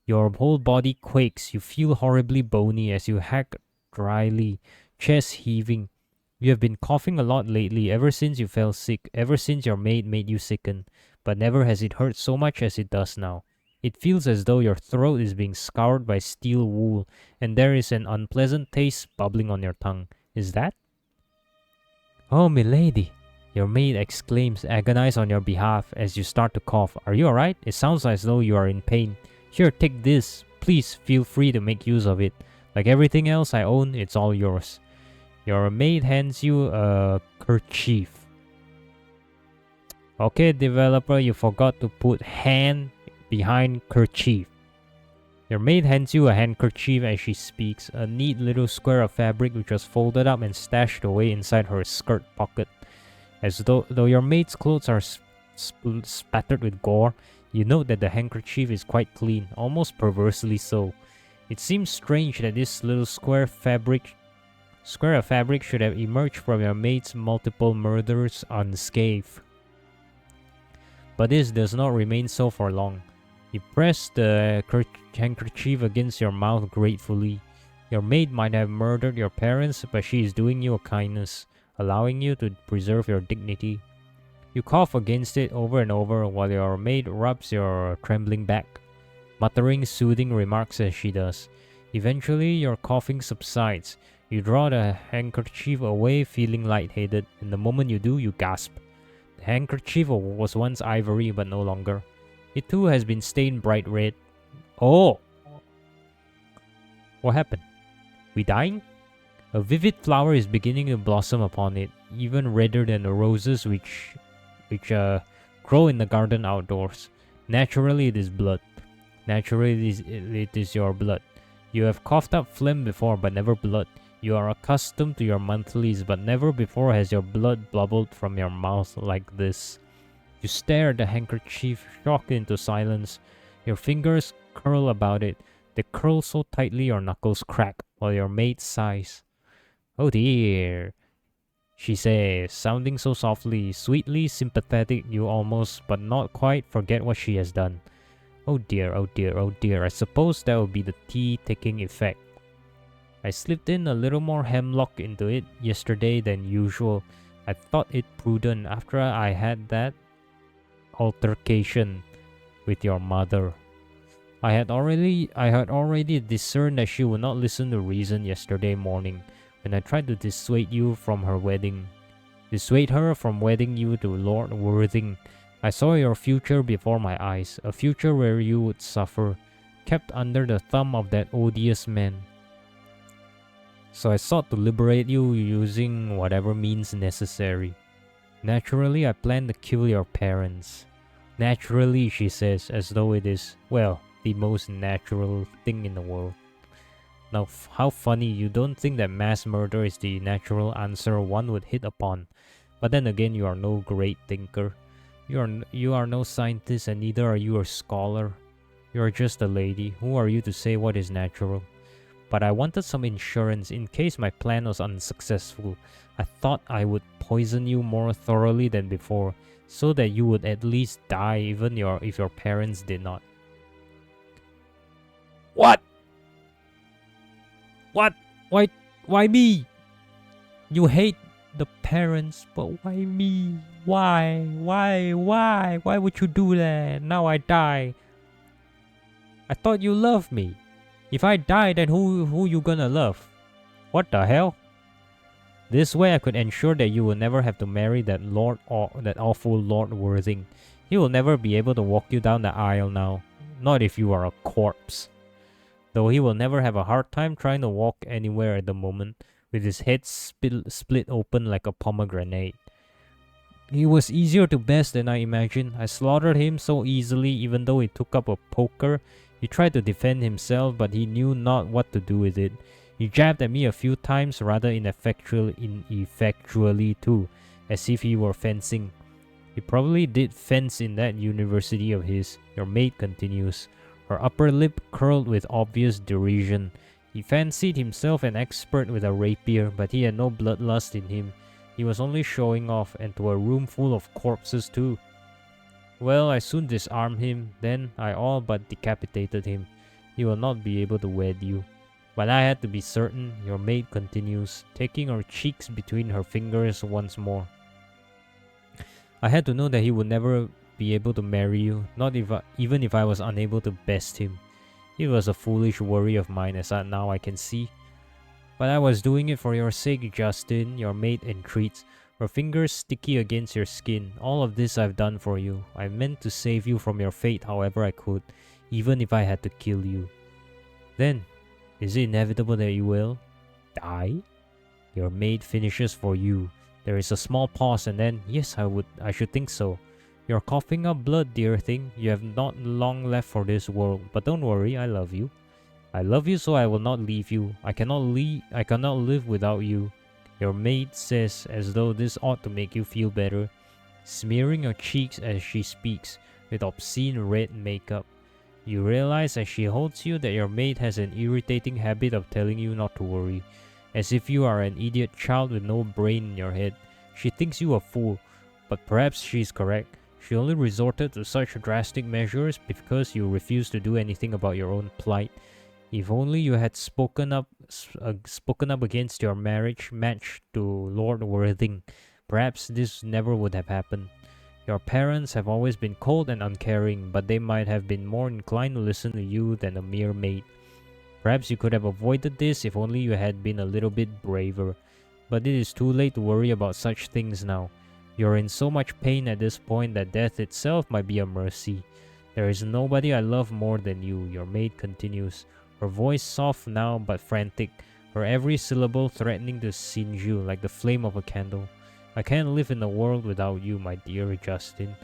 Your whole body quakes. You feel horribly bony as you hack dryly, chest heaving. You have been coughing a lot lately, ever since you fell sick, ever since your maid made you sicken, but never has it hurt so much as it does now. It feels as though your throat is being scoured by steel wool, and there is an unpleasant taste bubbling on your tongue. Is that? Oh, milady, your maid exclaims, agonized on your behalf as you start to cough. Are you alright? It sounds as though you are in pain. Here, take this. Please feel free to make use of it. Like everything else I own, it's all yours. Your maid hands you a kerchief. Okay, developer, you forgot to put hand behind kerchief. Your maid hands you a handkerchief as she speaks, a neat little square of fabric which was folded up and stashed away inside her skirt pocket. As though your maid's clothes are spattered with gore, you note that the handkerchief is quite clean, almost perversely so. It seems strange that this little square of fabric should have emerged from your maid's multiple murders unscathed. But this does not remain so for long. You press the handkerchief against your mouth gratefully. Your maid might have murdered your parents, but she is doing you a kindness, allowing you to preserve your dignity. You cough against it over and over while your maid rubs your trembling back, muttering soothing remarks as she does. Eventually, your coughing subsides. You draw the handkerchief away, feeling lightheaded, and the moment you do, you gasp. The handkerchief was once ivory, but no longer. It too has been stained bright red. Oh! What happened? We dying? A vivid flower is beginning to blossom upon it, even redder than the roses which grow in the garden outdoors. Naturally, it is blood. Naturally, it is your blood. You have coughed up phlegm before, but never blood. You are accustomed to your monthlies, but never before has your blood bubbled from your mouth like this. You stare at the handkerchief, shocked into silence. Your fingers curl about it. They curl so tightly your knuckles crack, while your maid sighs. Oh dear, she says, sounding so softly, sweetly sympathetic you almost, but not quite, forget what she has done. Oh dear, oh dear, oh dear, I suppose that will be the tea taking effect. I slipped in a little more hemlock into it yesterday than usual. I thought it prudent after I had that altercation with your mother. I had already discerned that she would not listen to reason yesterday morning when I tried to dissuade her from wedding you to Lord Worthing. I saw your future before my eyes, a future where you would suffer, kept under the thumb of that odious man. So I sought to liberate you using whatever means necessary. Naturally, I planned to kill your parents. Naturally, she says, as though it is, well, the most natural thing in the world. Now, how funny, you don't think that mass murder is the natural answer one would hit upon. But then again, you are no great thinker. You are no scientist, and neither are you a scholar. You are just a lady. Who are you to say what is natural? But I wanted some insurance in case my plan was unsuccessful. I thought I would poison you more thoroughly than before, so that you would at least die even if your parents did not. What? What? Why me? You hate the parents, but why me? Why? Why would you do that? Now I die. I thought you loved me. If I die, then who you gonna love? What the hell? This way I could ensure that you will never have to marry that awful Lord Worthing. He will never be able to walk you down the aisle now. Not if you are a corpse. Though he will never have a hard time trying to walk anywhere at the moment, with his head split open like a pomegranate. He was easier to best than I imagined. I slaughtered him so easily, even though he took up a poker. He tried to defend himself, but he knew not what to do with it. He jabbed at me a few times, rather ineffectually too, as if he were fencing. He probably did fence in that university of his, your maid continues, her upper lip curled with obvious derision. He fancied himself an expert with a rapier, but he had no bloodlust in him. He was only showing off, and to a room full of corpses too. Well, I soon disarmed him, then I all but decapitated him. He will not be able to wed you. But I had to be certain, your maid continues, taking her cheeks between her fingers once more. I had to know that he would never be able to marry you, even if I was unable to best him. It was a foolish worry of mine, as now I can see. But I was doing it for your sake, Justin, your maid entreats, her fingers sticky against your skin. All of this I've done for you. I meant to save you from your fate however I could, even if I had to kill you. Then, is it inevitable that you will die? Your maid finishes for you. There is a small pause and then, yes, I should think so. You're coughing up blood, dear thing. You have not long left for this world, but don't worry, I love you. I love you, so I will not leave you. I cannot live without you. Your maid says, as though this ought to make you feel better, smearing your cheeks as she speaks with obscene red makeup. You realize as she holds you that your maid has an irritating habit of telling you not to worry, as if you are an idiot child with no brain in your head. She thinks you a fool, but perhaps she's correct. She only resorted to such drastic measures because you refused to do anything about your own plight. If only you had spoken up against your marriage match to Lord Worthing, perhaps this never would have happened. Your parents have always been cold and uncaring, but they might have been more inclined to listen to you than a mere maid. Perhaps you could have avoided this if only you had been a little bit braver. But it is too late to worry about such things now. You're in so much pain at this point that death itself might be a mercy. There is nobody I love more than you, your maid continues, her voice soft now but frantic, her every syllable threatening to singe you like the flame of a candle. I can't live in a world without you, my dear Justin.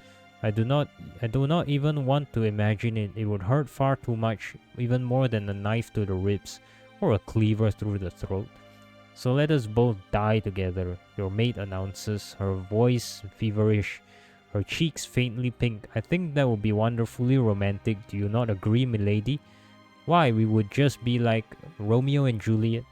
I do not even want to imagine it. It would hurt far too much, even more than a knife to the ribs, or a cleaver through the throat. So let us both die together, your maid announces, her voice feverish, her cheeks faintly pink. I think that would be wonderfully romantic, do you not agree, milady? Why, we would just be like Romeo and Juliet.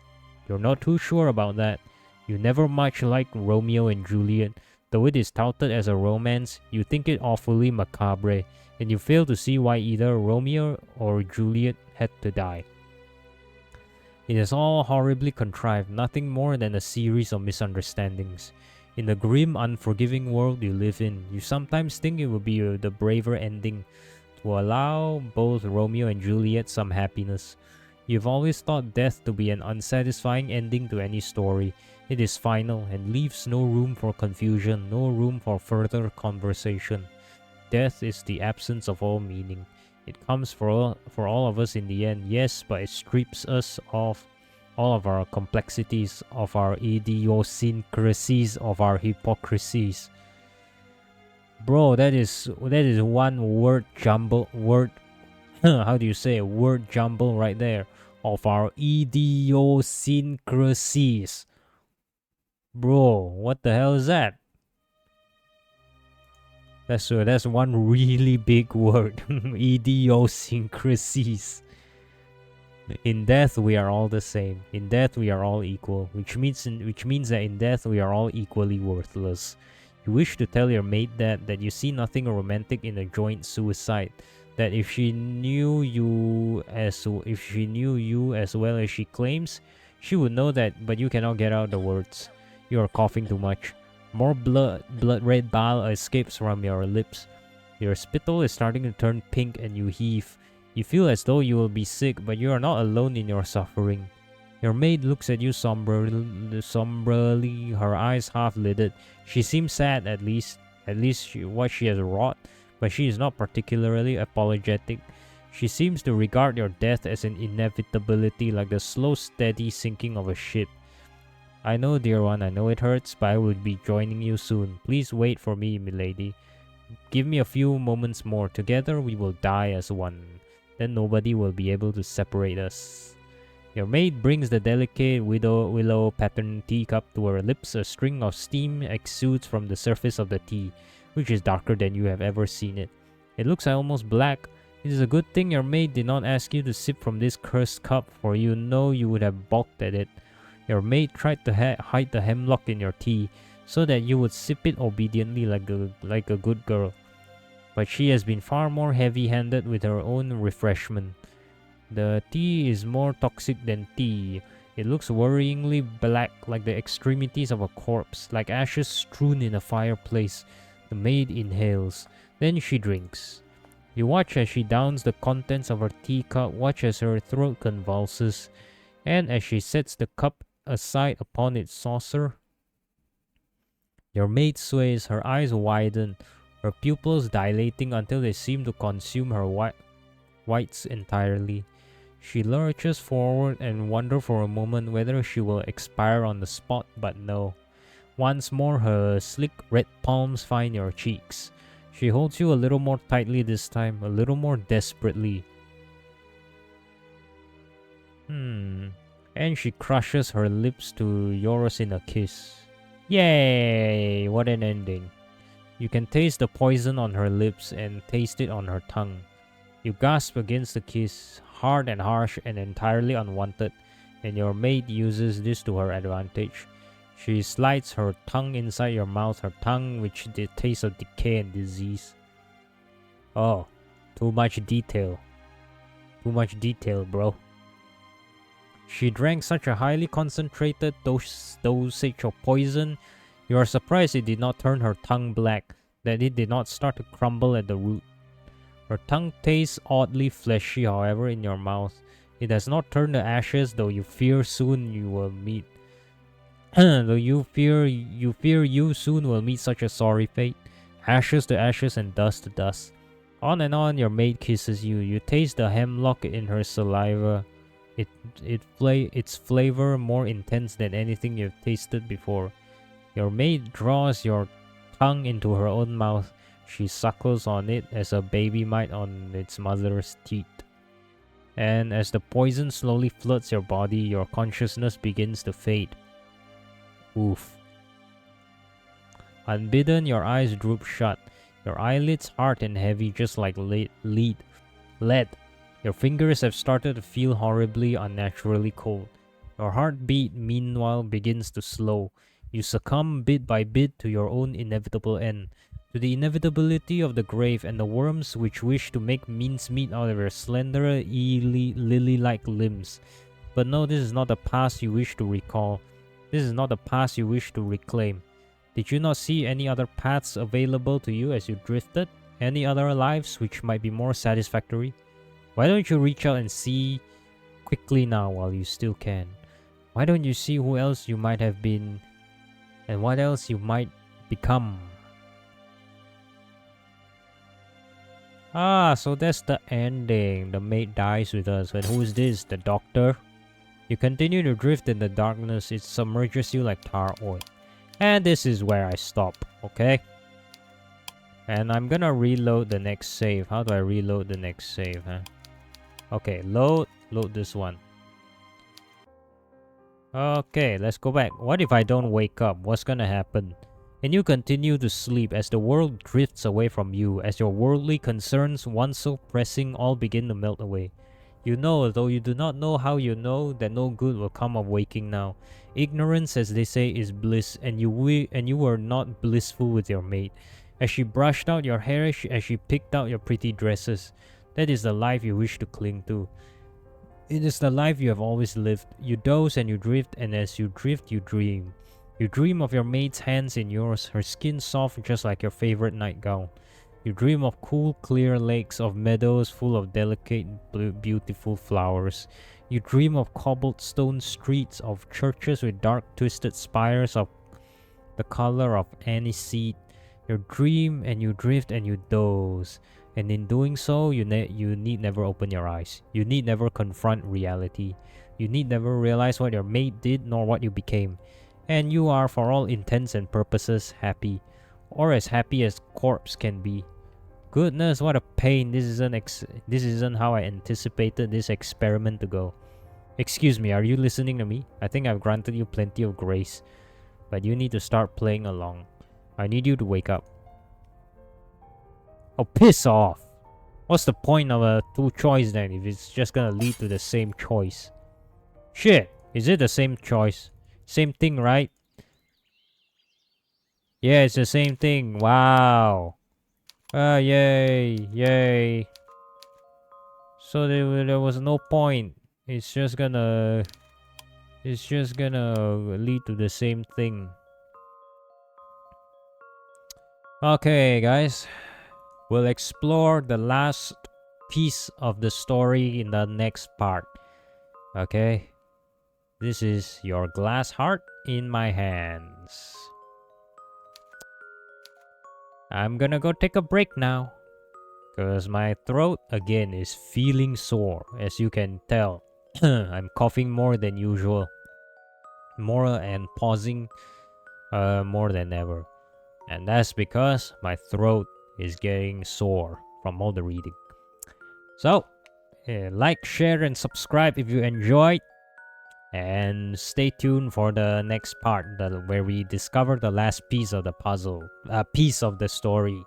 You're not too sure about that. You never much liked Romeo and Juliet. Though it is touted as a romance, you think it awfully macabre, and you fail to see why either Romeo or Juliet had to die. It is all horribly contrived, nothing more than a series of misunderstandings. In the grim, unforgiving world you live in, you sometimes think it would be the braver ending to allow both Romeo and Juliet some happiness. You've always thought death to be an unsatisfying ending to any story. It is final and leaves no room for confusion, no room for further conversation. Death is the absence of all meaning. It comes for all of us in the end, yes, but it strips us of all of our complexities, of our idiosyncrasies, of our hypocrisies. Bro, that is one word jumble, how do you say it? Word jumble right there. Of our idiosyncrasies. Bro, what the hell is that? That's one really big word. Idiosyncrasies. In death we are all the same. In death we are all equal, which means that in death we are all equally worthless. You wish to tell your maid that you see nothing romantic in a joint suicide. That if she knew you as well as she claims, she would know that, but you cannot get out the words. You are coughing too much. More blood red bile escapes from your lips. Your spittle is starting to turn pink and you heave. You feel as though you will be sick, but you are not alone in your suffering. Your maid looks at you somberly, her eyes half-lidded. She seems sad at least what she has wrought, but she is not particularly apologetic. She seems to regard your death as an inevitability, like the slow, steady sinking of a ship. I know, dear one, I know it hurts, but I will be joining you soon. Please wait for me, milady. Give me a few moments more. Together we will die as one. Then nobody will be able to separate us. Your maid brings the delicate willow patterned teacup to her lips. A string of steam exudes from the surface of the tea, which is darker than you have ever seen it. It looks almost black. It is a good thing your maid did not ask you to sip from this cursed cup, for you know you would have balked at it. Your maid tried to hide the hemlock in your tea, so that you would sip it obediently like a good girl. But she has been far more heavy-handed with her own refreshment. The tea is more toxic than tea. It looks worryingly black, like the extremities of a corpse, like ashes strewn in a fireplace. The maid inhales. Then she drinks. You watch as she downs the contents of her teacup, watch as her throat convulses, and as she sets the cup aside upon its saucer. Your maid sways, her eyes widen, her pupils dilating until they seem to consume her whites entirely. She lurches forward and wonders for a moment whether she will expire on the spot, but no. Once more, her slick red palms find your cheeks. She holds you a little more tightly this time, a little more desperately. And she crushes her lips to yours in a kiss. Yay! What an ending. You can taste the poison on her lips and taste it on her tongue. You gasp against the kiss, hard and harsh and entirely unwanted, and your maid uses this to her advantage. She slides her tongue inside your mouth, her tongue which tastes of decay and disease. Oh, too much detail. Too much detail, bro. She drank such a highly concentrated dosage of poison, you are surprised it did not turn her tongue black, that it did not start to crumble at the root. Her tongue tastes oddly fleshy, however, in your mouth. It has not turned to ashes, though you fear soon you will meet. Though you fear you soon will meet such a sorry fate. Ashes to ashes and dust to dust. On and on your maid kisses you. You taste the hemlock in her saliva. Its flavor more intense than anything you've tasted before. Your maid draws your tongue into her own mouth. She suckles on it as a baby might on its mother's teeth. And as the poison slowly floods your body, your consciousness begins to fade. Oof. Unbidden, your eyes droop shut. Your eyelids hard and heavy, just like lead. Your fingers have started to feel horribly, unnaturally cold. Your heartbeat, meanwhile, begins to slow. You succumb bit by bit to your own inevitable end, to the inevitability of the grave and the worms which wish to make mincemeat out of your slender, lily-like limbs. But no, this is not the past you wish to recall. This is not the past you wish to reclaim. Did you not see any other paths available to you as you drifted? Any other lives which might be more satisfactory? Why don't you reach out and see quickly now while you still can? Why don't you see who else you might have been and what else you might become? So that's the ending. The maid dies with us. And who is this? The doctor? You continue to drift in the darkness. It submerges you like tar oil. And this is where I stop, okay? And I'm gonna reload the next save. How do I reload the next save, huh? Okay, load this one. Okay, let's go back. What if I don't wake up? What's gonna happen? And you continue to sleep as the world drifts away from you, as your worldly concerns, once so pressing, all begin to melt away. You know, though you do not know how you know, that no good will come of waking now. Ignorance, as they say, is bliss, and you were not blissful with your maid. As she brushed out your hair, as she picked out your pretty dresses. That is the life you wish to cling to. It is the life you have always lived. You doze and you drift, and as you drift, you dream. You dream of your maid's hands in yours, her skin soft just like your favorite nightgown. You dream of cool, clear lakes, of meadows full of delicate, beautiful flowers. You dream of cobblestone streets, of churches with dark, twisted spires of the color of aniseed. You dream and you drift and you doze. And in doing so, you need never open your eyes. You need never confront reality. You need never realize what your maid did nor what you became. And you are, for all intents and purposes, happy. Or as happy as corpse can be. Goodness, what a pain. This isn't how I anticipated this experiment to go. Excuse me, are you listening to me? I think I've granted you plenty of grace. But you need to start playing along. I need you to wake up. Oh, piss off! What's the point of a two choice then if it's just gonna lead to the same choice? Shit! Is it the same choice? Same thing, right? Yeah, it's the same thing. Wow! Yay! Yay! So there was no point. It's just gonna lead to the same thing. Okay, guys. We'll explore the last piece of the story in the next part. Okay? This is your glass heart in my hands. I'm gonna go take a break now. because my throat again is feeling sore. As you can tell, I'm coughing more than usual, more and pausing more than ever. And that's because my throat is getting sore from all the reading. So, like, share, and subscribe if you enjoyed. And stay tuned for the next part where we discover the last piece of the puzzle, piece of the story.